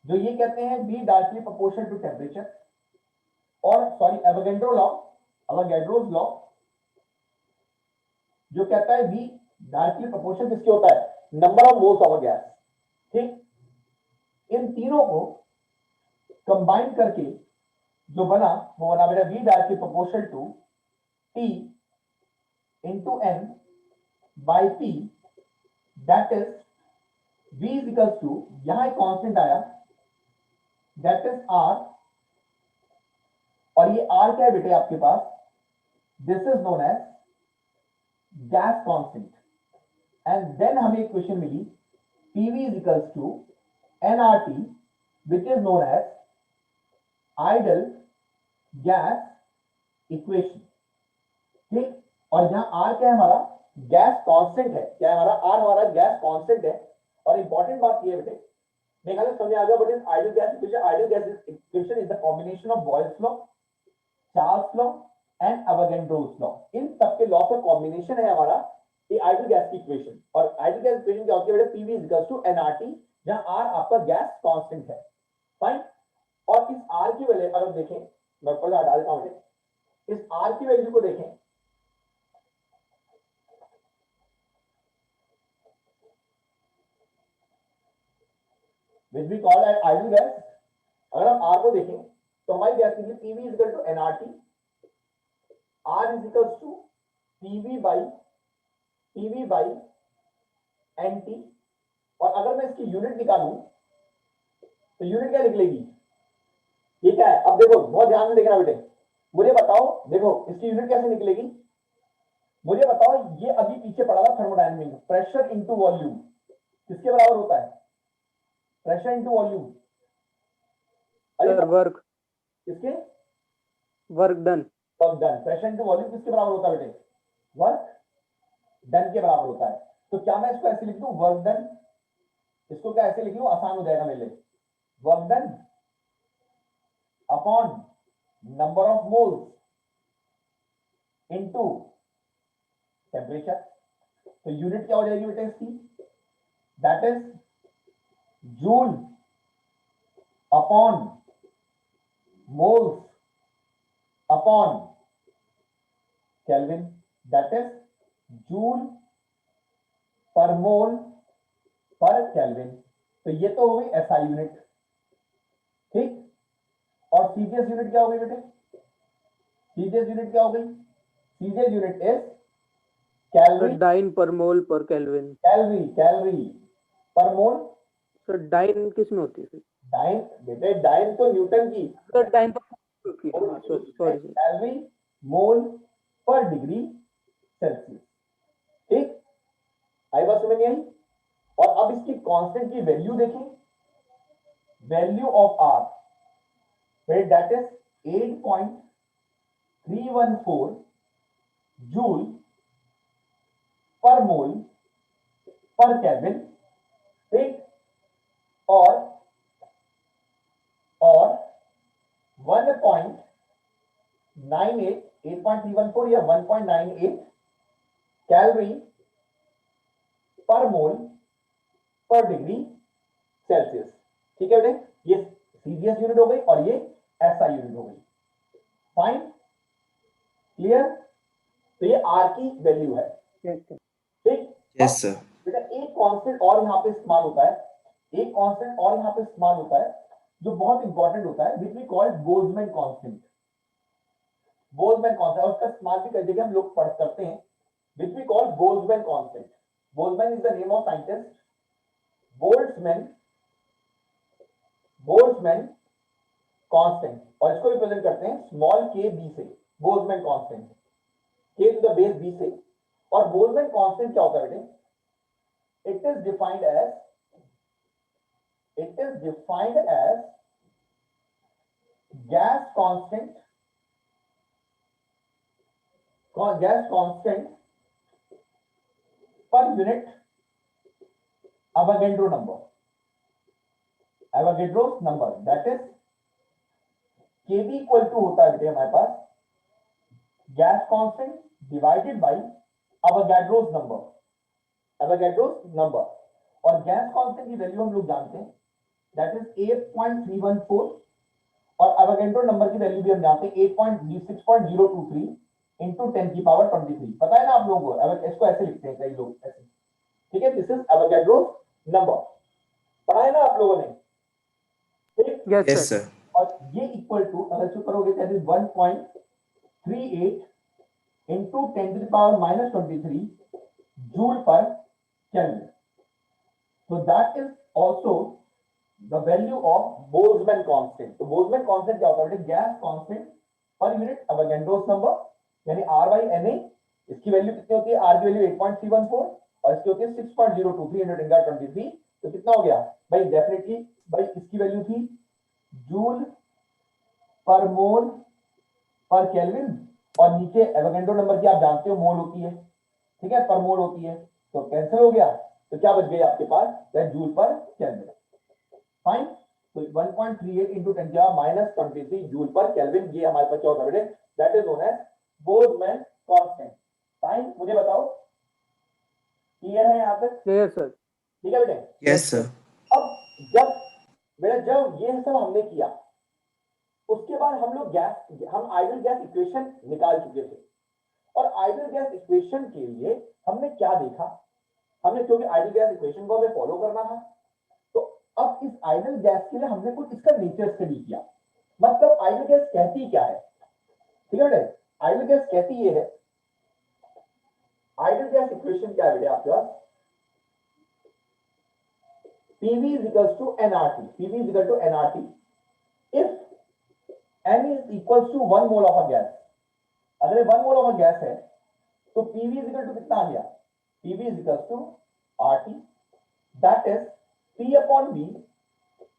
जो ये कहते हैं B directly proportional to temperature, और sorry Avogadro law, Avogadro's law जो कहता है बी डायरेक्टली प्रोपोर्शनल किसके होता है? Number of moles of gas. ठीक, इन तीनों को कंबाइन करके जो बना वो बना मेरा v directly proportional to T into n by P, that is v is equals to, यहां एक कांस्टेंट आया दैट इज r, और ये r क्या है बेटे आपके पास? This is known as gas constant. And then हमें इक्वेशन मिली PV is equals to nRT which is known as ideal gas equation। ठीक, और यहां R क्या है हमारा? गैस कांस्टेंट है। क्या है हमारा? R हमारा गैस कांस्टेंट है। और इंपॉर्टेंट बात ये बेटे, देखा तो समझ आ गया, but is ideal gas equation, ideal gas equation is the combination of Boyle's law, Charles law and Avogadro's law. इन सबके लॉ का कॉम्बिनेशन है हमारा ये आइडल गैस की इक्वेशन। और आइडल गैस इक्वेशन क्या होती है बेटे? PV is equals to nRT, जहां R आपका गैस कांस्टेंट है। फाइन। और इस R की वैल्यू अगर देखें, मैं ऊपर हटा देता हूं, इस R की वैल्यू को देखें, which we call as ideal gas। अगर हम R को देखें तो हमारी गैस की PV is equal to nRT, R is equals to PV by NT। और अगर मैं इसकी यूनिट निकालूं तो यूनिट क्या निकलेगी? ये क्या है? अब देखो, बहुत ध्यान से देखना बेटे, मुझे बताओ, देखो इसकी यूनिट कैसे निकलेगी, मुझे बताओ। ये अभी पीछे पड़ा था थर्मोडायनेमिक, प्रेशर इनटू वॉल्यूम किसके बराबर होता है? Pressure into volume, sir work, किसके? Work done. Work done. Pressure into volume किसके बराबर होता है बेटे? वर्क डन के बराबर होता है। तो क्या मैं इसको ऐसे लिख दूं, वर्क डन? इसको क्या ऐसे लिख लूं? आसान हो जाएगा मेरे लिए। Work done upon number of moles into temperature. तो यूनिट क्या हो जाएगी बेटा इसकी? That is joule upon moles upon kelvin, that is joule per mole पर केल्विन। तो ये तो हो गई एसआई यूनिट। ठीक, और सीजीएस यूनिट क्या हो गई बेटे? सीजीएस यूनिट क्या हो गई? CGS unit is calorie dyne per mole पर केल्विन। कैलोरी पर मोल। सर डाइन किस में होती है? डाइन बेटे, डाइन तो न्यूटन की। सर डाइन सॉरी कैलोरी मोल पर डिग्री सेल्सियस। ठीक, आई बात समझ नहीं आई? और अब इसकी कांस्टेंट की वैल्यू देखें, value of R that is 8.314 joule per mole पर केल्विन, ठीक, और 1.98 8.314 या 1.98 कैलोरी पर मोल पर डिग्री सेल्सियस। ठीक है बेटे, ये सीजीएस यूनिट हो गई और ये एसआई यूनिट हो गई। Fine, clear? तो ये आर की वैल्यू है, ठीक। Yes sir. बेटा एक कांस्टेंट और यहां पे इस्तेमाल होता है, एक कांस्टेंट और यहां पे इस्तेमाल होता है जो बहुत इंपॉर्टेंट होता है, which we call Boltzmann constant. Boltzmann constant, और उसका इस्तेमाल भी कई जगह हम लोग पढ़ करते हैं, which we call Boltzmann constant. Boltzmann is the name of scientist, Boltzmann constant, और इसको रिप्रेजेंट करते हैं स्मॉल के बी से, Boltzmann constant, k to the base B से। और बोल्ट्जमैन कांस्टेंट क्या होता है बेटे? It is defined as gas constant per unit Avogadro number, Avogadro's number, that is Kb equal to होता है हमारे पास gas constant divided by Avogadro's number, Avogadro's number। और गैस कांस्टेंट की वैल्यू हम लोग जानते हैं, दैट इज 8.314, और एवोगैड्रो नंबर की वैल्यू भी हम जानते हैं 6.023 इंटू 10 की पावर 23। पता है ना आप लोगों को? इसको ऐसे लिखते हैं कई लोग ऐसे, ठीक है। दिस इज एवोगैड्रो नंबर, पढ़ा है ना आप लोगों ने? ठीक, यस सर। और ये इक्वल टू, अगर इसको करोगे दैट इज 1.38 इंटू 10 की power -23 joule per kelvin. So that is also the value of Boltzmann constant। तो Boltzmann constant क्या होता है? Gas constant per unit Avogadro's number, यानी R by Na। इसकी वैल्यू कितनी होती है? R की वैल्यू 8.314 और इसकी होती है 6.023 into 10⁻23। तो कितना हो गया भाई? डेफिनेटली भाई इसकी वैल्यू थी जूल पर मोल पर केल्विन, और नीचे एवोगैड्रो नंबर की आप जानते हो मोल होती है, ठीक है, पर मोल होती है, तो कैंसिल हो गया। तो क्या बच गई आपके पास? Joule per kelvin. फाइन, तो 1.38 इंटू 10⁻23 जूल पर केल्विन, ये हमारे पास क्या होता है बेटे? That is known as Boltzmann constant. Fine, मुझे बताओ क्लियर है यहाँ तक? Clear sir. ठीक है बेटे? Yes sir. अब जब ये सब हमने किया, उसके बाद हम लोग हम आइडियल गैस इक्वेशन निकाल चुके थे, और आइडियल गैस इक्वेशन के लिए हमने क्या देखा? हमने, क्योंकि आइडियल गैस इक्वेशन को हमें फॉलो करना था, तो अब इस आइडियल गैस के लिए हमने कुछ इसका नेचर स्टडी किया। मतलब आइडियल गैस कहती क्या है? ठीक है बेटे, आइडियल गैस कहती ये है, आइडियल गैस इक्वेशन क्या है बेटे आपके पास? PV is equals to nRT, PV is equal to nRT if n is equals to 1 mole of a gas। अगर 1 mole of a gas है तो PV is equal to कितना आ गया? PV is equals to RT, that is P upon V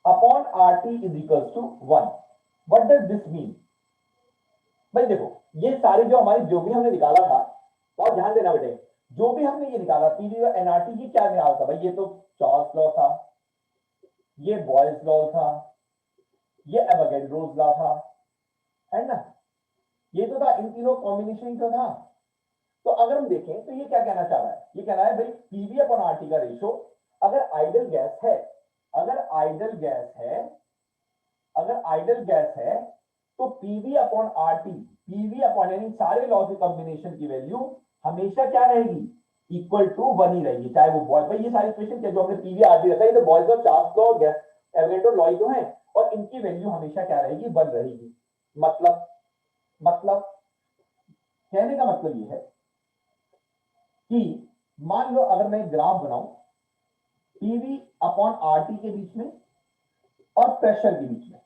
upon RT is equals to 1। What does this mean? भाई देखो, ये सारे जो भी हमने निकाला था, बहुत ध्यान देना बेटे, जो भी हमने ये निकाला PV और nRT, ये क्या निकाला था भाई? ये तो चार्ल्स लॉ था, ये बॉयल्स लॉ था, ये एवोगैड्रोस लॉ था, है ना? ये तो था, इन तीनों कॉम्बिनेशन तो था। तो अगर हम देखें तो ये क्या कहना चाह रहा है? ये कह रहा है भाई PV अपॉन RT का रेशो, अगर आइडियल गैस है, अगर आइडियल गैस है तो PV upon RT, PV upon, यानी सारे लॉ के कॉम्बिनेशन की वैल्यू हमेशा क्या रहेगी? इक्वल टू 1 ही रहेगी, चाहे वो बॉयल्स। भाई ये सारी इक्वेशन क्या जो हमने PV RT रखा है, तो Boyle's law, Charles law, gas Avogadro law ही तो है, और इनकी वैल्यू हमेशा क्या रहेगी? 1 रहेगी। मतलब कहने का मतलब ये है कि मान लो अगर मैं ग्राफ बनाऊं PV अपॉन RT के बीच में और प्रेशर के बीच में,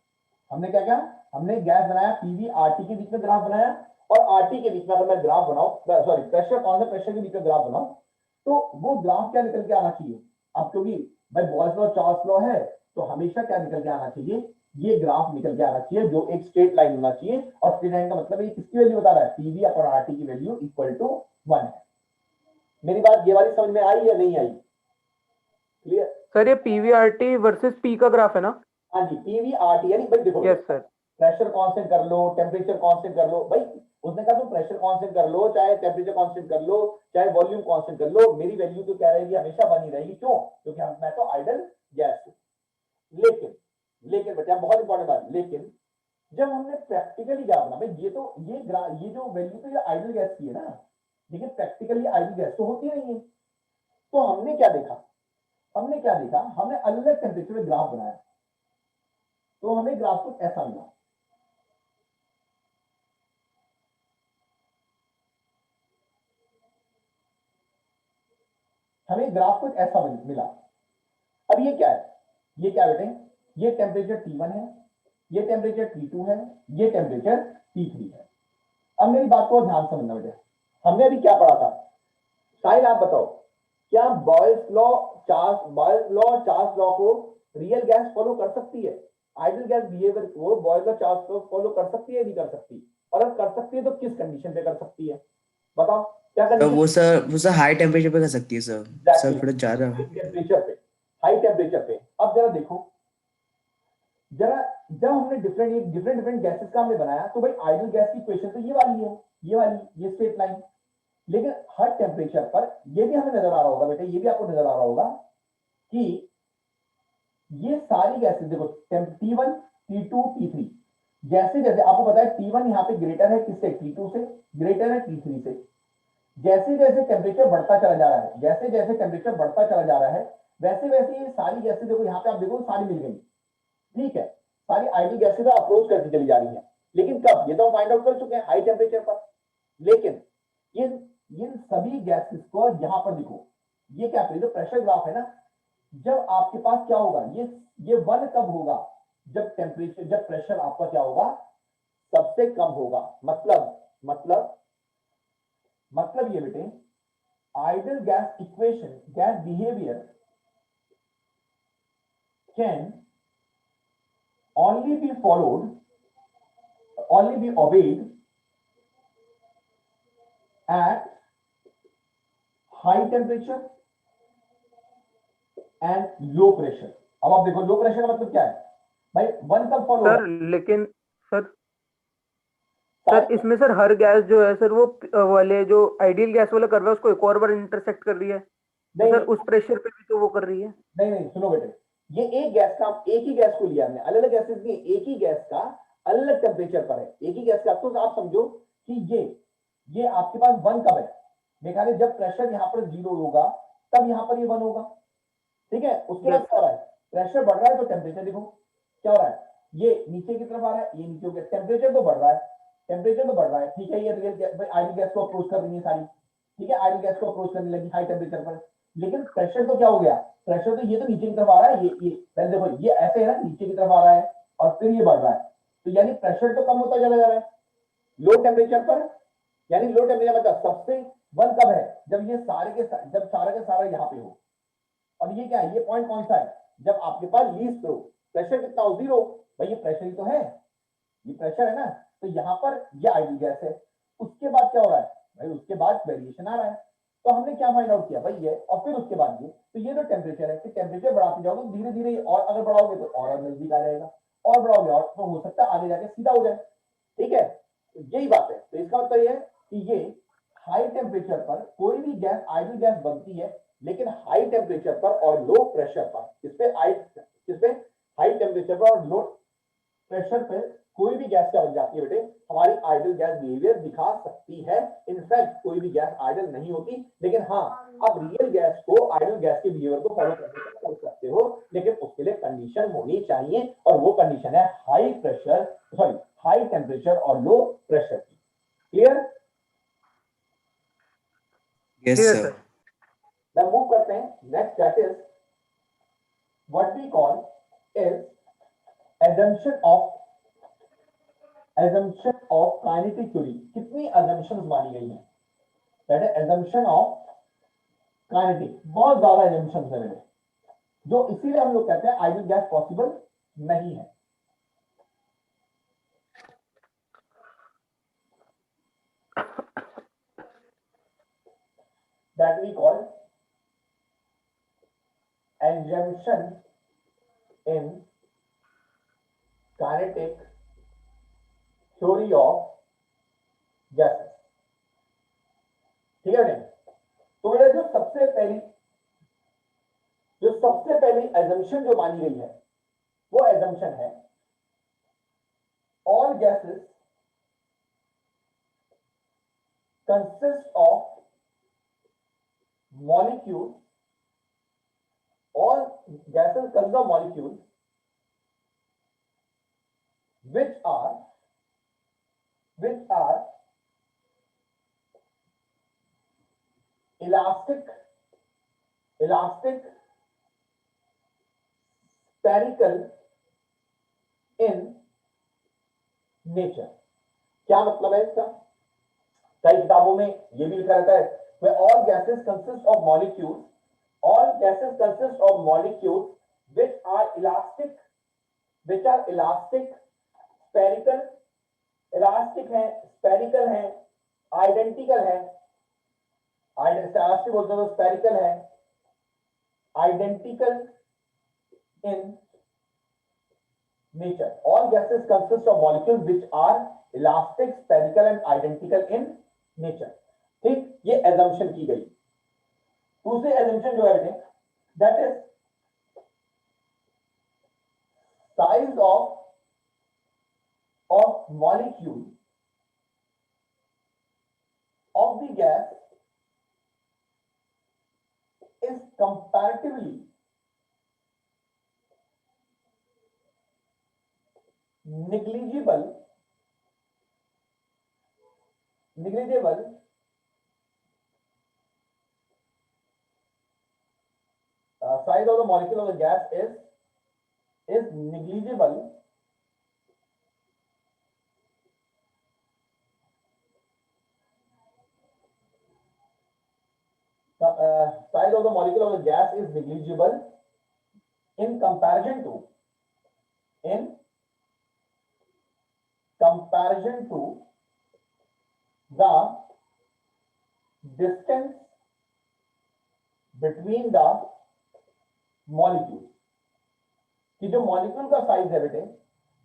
हमने क्या किया? हमने गैस बनाया, PV RT के बीच में ग्राफ बनाया, और RT के बीच में अगर मैं ग्राफ बनाऊं, सॉरी प्रेशर, कौन सा प्रेशर के बीच में ग्राफ बनाऊं, तो वो ग्राफ क्या निकल के आना चाहिए? अब क्योंकि भाई बॉयल्स लॉ, चार्ल्स लॉ है, तो हमेशा क्या निकल के आना चाहिए? ये ग्राफ निकल के आना चाहिए जो एक स्ट्रेट लाइन होना चाहिए, और स्ट्रेट लाइन का मतलब ये किसकी वैल्यू बता रहा है, पीवी अपॉन आरटी की वैल्यू इक्वल टू 1 है। मेरी बात ये वाली समझ में आई या नहीं आई? क्लियर सर ये पीवीआरटी वर्सेस पी का ग्राफ है ना? हाँ जी, पीवी आरटी यानी भाई देखो यस सर। प्रेशर कांस्टेंट कर लो, टेम्परेचर कांस्टेंट कर लो, भाई उसने कहा तुम प्रेशर कांस्टेंट कर लो, चाहे टेम्परेचर कांस्टेंट कर लो, चाहे वॉल्यूम कांस्टेंट कर लो, मेरी वैल्यू तो क्या रहेगी, हमेशा बनी रहेगी। क्यों? क्योंकि मैं तो आइडल गैस हूं। लेकिन लेकिन बेटा बहुत इंपॉर्टेंट बात, लेकिन जब हमने प्रैक्टिकली क्या बना भाई, ये तो ये जो वैल्यू तो ये आइडल गैस की है ना, लेकिन प्रैक्टिकली आइडल गैस तो होती नहीं है। तो हमने क्या देखा, हमने अलग अलग टेम्परेचर में ग्राफ बनाया, तो हमें ग्राफ कुछ ऐसा मिला। हमें ग्राफ कुछ ऐसा मिला। अब ये क्या है, ये क्या बेटे, ये टेम्परेचर T1 है, ये टेम्परेचर T2 है, ये टेम्परेचर T3 है। अब मेरी बात को ध्यान से सुनना बेटे, हमने अभी क्या पढ़ा था, शायद आप बताओ क्या बॉयल्स लॉ चार्ल्स लॉ को रियल गैस फॉलो कर सकती है? आइडल गैस बिहेवियर को boils law Charles law follow कर सकती है, नहीं कर सकती? और अगर कर सकती है तो किस कंडीशन पे कर सकती है, बताओ क्या तो कंडीशन? वो सर हाई टेम्परेचर पे कर सकती है सर। सर थोड़ा ज्यादा टेम्परेचर पे, हाई टेम्परेचर पे। अब जरा देखो, जरा जब हमने डिफरेंट गैसेस का हमने बनाया, तो भाई आइडल गैस की इक्वेशन तो ये वाली है, ये स्ट्रेट लाइन। लेकिन हर टेम्परेचर पर ये भी हमें नजर आ रहा होगा बेटे, ये भी आपको नजर आ रहा होगा कि ये सारी गैसेस देखो, T1 T2 T3, जैसे जैसे आपको पता है T1 यहाँ पे ग्रेटर है किससे, T2 से, ग्रेटर है T3 से। जैसे जैसे टेम्परेचर बढ़ता चला जा रहा है, जैसे जैसे टेम्परेचर बढ़ता चला जा रहा है, वैसे वैसे ये सारी गैसेस देखो, यहाँ पे आप देखो सारी मिल गई, ठीक है, सारी आइडियल गैसेस अप्रोच करती चली जा रही है। लेकिन कब, ये तो फाइंड आउट कर चुके हैं हाई टेम्परेचर पर। लेकिन इन सभी गैसेस को यहां पर देखो, ये क्या जो प्रेशर ग्राफ है ना, जब आपके पास क्या होगा, ये 1 कब होगा, जब प्रेशर आपका क्या होगा, सबसे कम होगा। मतलब ये बेटे, idol gas equation, gas behaviour can only be obeyed at high temperature and low pressure। अब आप देखो लो प्रेशर का मतलब क्या है भाई, 1 कब फॉलो सर लेकिन सर इसमें सर हर गैस जो है सर वो वाले जो आइडियल गैस वाला कर रहा है उसको एक और बार इंटरसेक्ट कर रही है, तो सर उस प्रेशर पे भी तो वो कर रही है। नहीं सुनो बेटे, ये एक गैस का, एक ही गैस को लिया हमने, अलग अलग गैसेस नहीं, एक ही गैस का अलग टेम्परेचर पर है, एक ही गैस का। तो आप समझो कि ये आपके पास 1 कब है, देखा जब प्रेशर यहाँ पर 0 होगा तब यहाँ पर ये 1 होगा, ठीक है। उसके बाद क्या हो रहा है, प्रेशर बढ़ रहा है तो टेम्परेचर देखो क्या हो रहा है, ये नीचे की तरफ आ रहा है, ये नीचे हो गया, टेम्परेचर तो बढ़ रहा है, ठीक है। ये रियल गैस भाई आइडियल गैस को अप्रोच कर रही है सारी, ठीक है, आइडियल गैस को अप्रोच करने लगी हाई टेम्परेचर पर। लेकिन प्रेशर तो क्या हो गया, प्रेशर तो ये तो नीचे की तरफ आ रहा है, ये पहले देखो ये ऐसे है ना, नीचे की तरफ आ रहा है और फिर ये बढ़ रहा है, तो यानी प्रेशर तो कम होता चला जा रहा है लो टेम्परेचर पर। यानी लो टेम्परेचर मतलब सबसे 1 कब है, जब ये जब सारा के सारा यहाँ पे हो। और ये क्या है, ये पॉइंट कौन सा है, जब आपके पास लीस्ट हो, प्रेशर कितना हो 0, भाई ये प्रेशर ही तो है, ये प्रेशर है ना, तो यहाँ पर ये आइडियल गैस है। उसके बाद क्या हो रहा है भाई, उसके बाद वेरिएशन आ रहा है, तो हमने क्या फाइंड आउट किया भाई ये, और फिर उसके बाद ये, तो ये तो टेम्परेचर है कि टेम्परेचर बढ़ाते जाओगे तो धीरे धीरे, और अगर बढ़ाओगे तो और नजदीक आ जाएगा, और बढ़ाओगे और तो हो सकता है आगे जाके सीधा हो जाए, ठीक है। तो यही बात है, तो इसका मतलब ये है कि ये हाई टेम्परेचर पर कोई भी गैस आइडियल गैस बनती है, लेकिन हाई टेम्परेचर पर और लो प्रेशर पर, इस पे हाई टेम्परेचर पर और लो प्रेशर पे कोई भी गैस क्या बन जाती है बेटे, हमारी आइडल गैस बिहेवियर दिखा सकती है। इनफैक्ट कोई भी गैस आइडल नहीं होती, लेकिन हाँ आप रियल गैस को आइडल गैस के बिहेवियर को फॉलो कर सकते हो, लेकिन उसके लिए कंडीशन होनी चाहिए, और वो कंडीशन है हाई टेम्परेचर और लो प्रेशर की। Clear? Yes sir. Now move करते हैं next, that is what we call is assumption of kinetic theory। कितनी assumptions मानी गई हैं, that is assumption of kinetic, बहुत ज्यादा assumptions है मेरे, जो इसीलिए हम लोग कहते हैं आइडियल गैस पॉसिबल नहीं है। called assumption in kinetic theory of gases. ठीक है नहीं? तो मेरा जो सबसे पहली assumption जो मानी गई है वो assumption है all gases consist of molecules, all gases consist of molecules which are elastic, spherical in nature. क्या मतलब है इसका? कई किताबों में ये भी लिखा रहता है where all gases consist of molecules which are elastic, spherical, elastic है, spherical है, identical है, elastic बोलते हैं तो spherical है, identical in nature. All gases consist of molecules which are elastic, spherical and identical in nature. ठीक, ये assumption की गई. दूसरी assumption जो है बेटे, that is size of molecule of the gas is comparatively negligible size of the molecule of the gas is negligible size of the molecule of the gas is negligible in comparison to the distance between the molecules. कि जो molecule का size है बेटे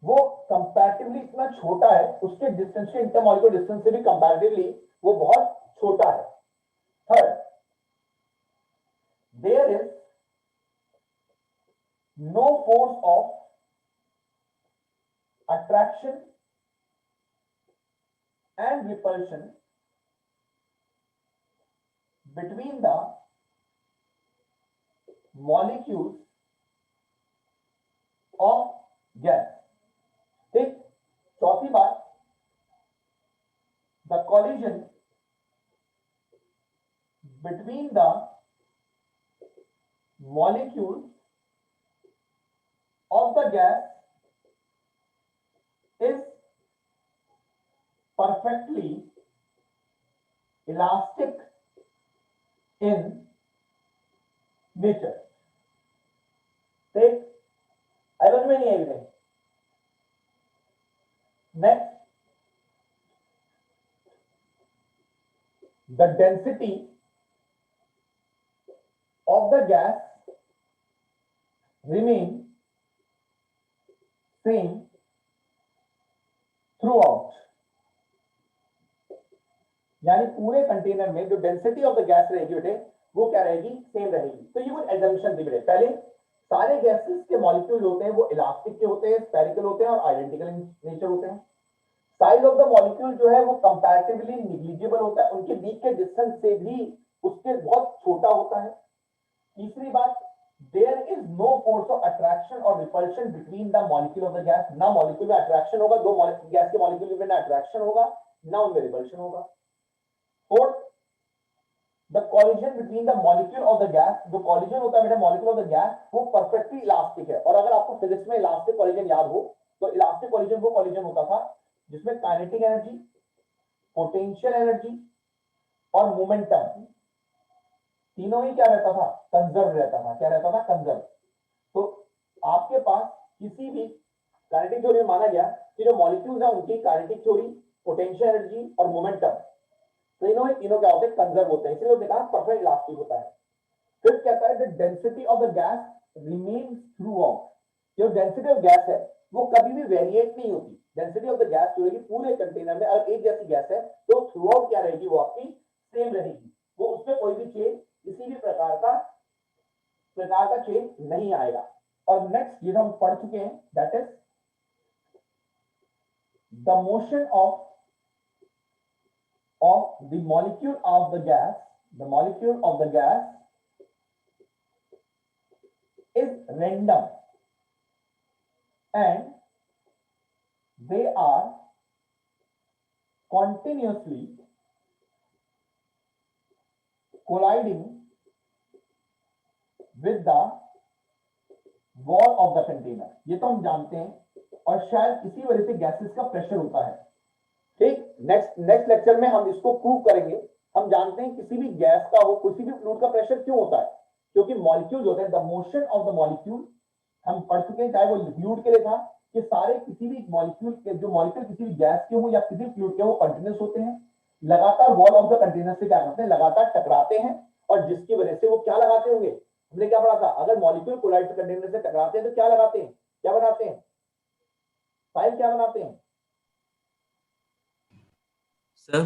वो comparatively इतना छोटा है, उसके डिस्टेंस के इंटरमॉलिक्यूलर डिस्टेंस से भी कंपैरेटिवली वो बहुत छोटा है. Third, there is no force of attraction and repulsion between the molecules of gas. ठीक, चौथी बात, the collision between the molecules of the gas is perfectly elastic in nature. ठीक, आई समझ में नहीं आई बेटे. Next, the density of the gas remain same throughout. यानी पूरे कंटेनर में जो डेंसिटी ऑफ द गैस रहेगी बेटे वो क्या रहेगी? सेम रहेगी. तो ये वो एजम्पशन थी बेटे. पहले सारे गैसेस के मॉलिक्यूल होते हैं वो इलास्टिक के होते हैं, स्फेरिकल होते हैं और आइडेंटिकल इन नेचर होते हैं. साइज ऑफ द मॉलिक्यूल जो है वो कंपैरेटिवली निग्लिजिबल होता है, उनके बीच के डिस्टेंस से भी उसके बहुत छोटा होता है. तीसरी बात, there is no force of attraction और repulsion between the molecule of the gas. ना मॉलिक्यूल में अट्रैक्शन होगा, दो गैस के मॉलिक्यूल में ना अट्रैक्शन होगा ना उनमें रिपल्शन होगा. Fourth, the collision between the molecule of the gas, जो कॉलिजन होता है बेटा मॉलिक्यूल ऑफ द गैस वो परफेक्टली इलास्टिक है. और अगर आपको फिजिक्स में इलास्टिक कॉलिजन याद हो तो इलास्टिक कॉलिजन वो कॉलिजन होता था जिसमें काइनेटिक एनर्जी, पोटेंशियल एनर्जी और मोमेंटम तीनों ही क्या रहता था? कंजर्व रहता था. क्या रहता था? कंजर्व. तो आपके पास किसी भी काइनेटिक थ्योरी में माना गया कि जो मॉलिक्यूल्स हैं उनकी काइनेटिक थ्योरी, पोटेंशियल एनर्जी और मोमेंटम तो इन्हों क्या होते हैं, कंजर्व होते हैं, इसलिए देखा परफेक्ट इलास्टिक होता है। फिर कहता है the density of the gas remains through out, जो डेंसिटी ऑफ गैस है वो कभी भी वेरिएट नहीं होती। डेंसिटी ऑफ द गैस जो है पूरे कंटेनर में अगर एक जैसी गैस है तो थ्रू आउट क्या रहेगी, वो आपकी सेम रहेगी, वो उसमें कोई भी चेंज, किसी भी प्रकार का चेंज नहीं आएगा। और नेक्स्ट ये हम पढ़ चुके हैं, that is the motion of the molecule of the gas, the molecule of the gas is random and they are continuously colliding with the wall of the container। ये तो हम जानते हैं, और शायद इसी वजह से गैसेस का प्रेशर होता है। ठीक, नेक्स्ट लेक्चर में हम इसको प्रूव करेंगे। हम जानते हैं किसी भी गैस का हो, किसी भी फ्लूइड का प्रेशर क्यों होता है, क्योंकि मॉलिक्यूल्स होते हैं, the motion of the molecule हम पढ़ चुके हैं, चाहे वो फ्लूइड के लिए था कि सारे किसी भी मॉलिक्यूल के, जो मॉलिक्यूल किसी भी गैस के हो या किसी फ्लूइड के हो, कंटीन्यूअस होते हैं, लगातार वॉल ऑफ द कंटेनर से क्या करते हैं, लगातार टकराते हैं, और जिसकी वजह से वो क्या लगाते होंगे, हमने क्या पढ़ा था, अगर मॉलिक्यूल कोलाइड कंटेनर से टकराते हैं तो क्या लगाते हैं, क्या बनाते हैं, साहिल क्या बनाते हैं सर?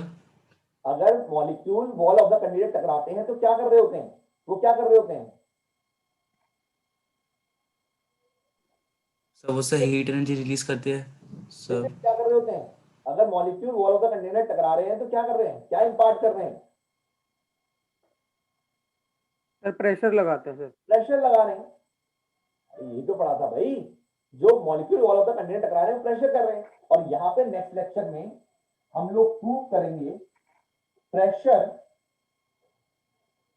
अगर molecule wall of the container टकराते हैं तो क्या कर रहे होते हैं, वो क्या कर रहे होते हैं सर वो सर हीट एनर्जी रिलीज करते हैं सर। क्या कर रहे होते हैं, अगर molecule wall of the container टकरा रहे हैं तो क्या कर रहे हैं, क्या इंपार्ट कर रहे हैं, सर प्रेशर लगाते हैं सर, प्रेशर लगा रहे हैं। ये तो पढ़ा था भाई, जो molecule wall of the container टकरा रहे हैं प्रेशर कर रहे हैं। और यहाँ पे नेक्स्ट लेक्चर में हम लोग प्रूव करेंगे pressure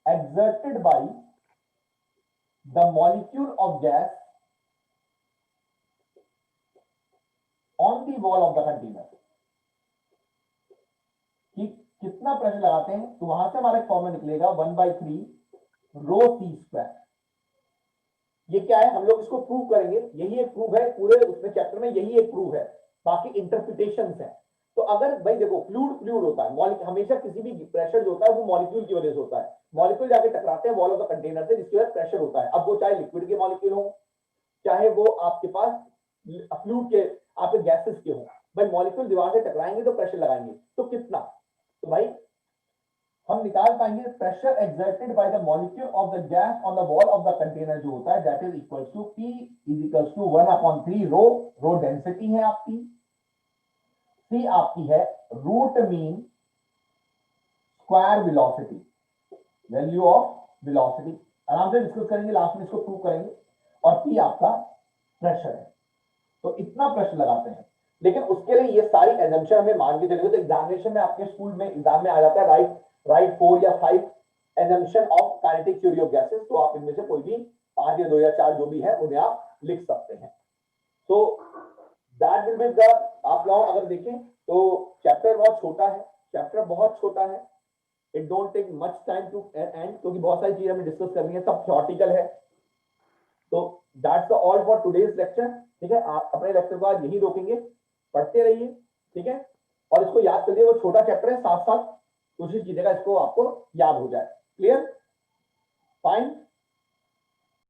exerted by the molecule of gas on the wall of the container। कि कितना प्रेशर लगाते हैं, तो वहां से हमारा फॉर्मूला निकलेगा 1/3 रो सी स्क्वायर। ये क्या है, हम लोग इसको प्रूव करेंगे, यही एक प्रूफ है पूरे उसमें चैप्टर में, यही एक प्रूफ है, बाकी इंटरप्रिटेशंस है। तो अगर भाई देखो फ्लूइड होता है, हमेशा किसी भी प्रेशर जो होता है वो मॉलिक्यूल की वजह से होता है, मॉलिक्यूल जाके टकराते हैं वॉल ऑफ द कंटेनर से, जिसकी वजह से प्रेशर होता है। अब वो चाहे लिक्विड के मॉलिक्यूल हो, चाहे वो आपके पास फ्लूइड के, आपके गैसेस के हो, भाई मॉलिक्यूल दीवार से टकराएंगे तो प्रेशर लगाएंगे, तो कितना, तो भाई हम निकाल पाएंगे pressure exerted by the molecule of the gas on the wall of the container जो होता है, that is equal to P is equal to 1/3 rho density है आपकी, C आपकी है root mean square velocity, value of velocity, आराम से discuss करेंगे, लास्ट में इसको प्रूव करेंगे, और P आपका प्रेशर है। तो इतना प्रेशर लगाते हैं, लेकिन उसके लिए ये सारी एजम्पशन हमें मान के चलेंगे। तो एग्जामिनेशन में आपके स्कूल में एग्जाम में आ जाता है राइट 4 या 5 assumption of kinetic theory of gases, तो आप इनमें से कोई भी 5 या 2 या 4 जो भी है उन्हें आप लिख सकते हैं। तो दैट विल बी द, आप लोग अगर देखें तो चैप्टर बहुत छोटा है, it don't take much time to end, क्योंकि बहुत सारी चीजें हमें डिस्कस करनी है, सब थ्योरेटिकल है। तो that's the all for today's lecture. ठीक है, आप अपने लेक्चर को आज यही रोकेंगे, पढ़ते रहिए, ठीक है, और इसको याद करिए, वो छोटा चैप्टर है, साथ साथ कोशिश कीजिएगा इसको आपको याद हो जाए। Clear, fine.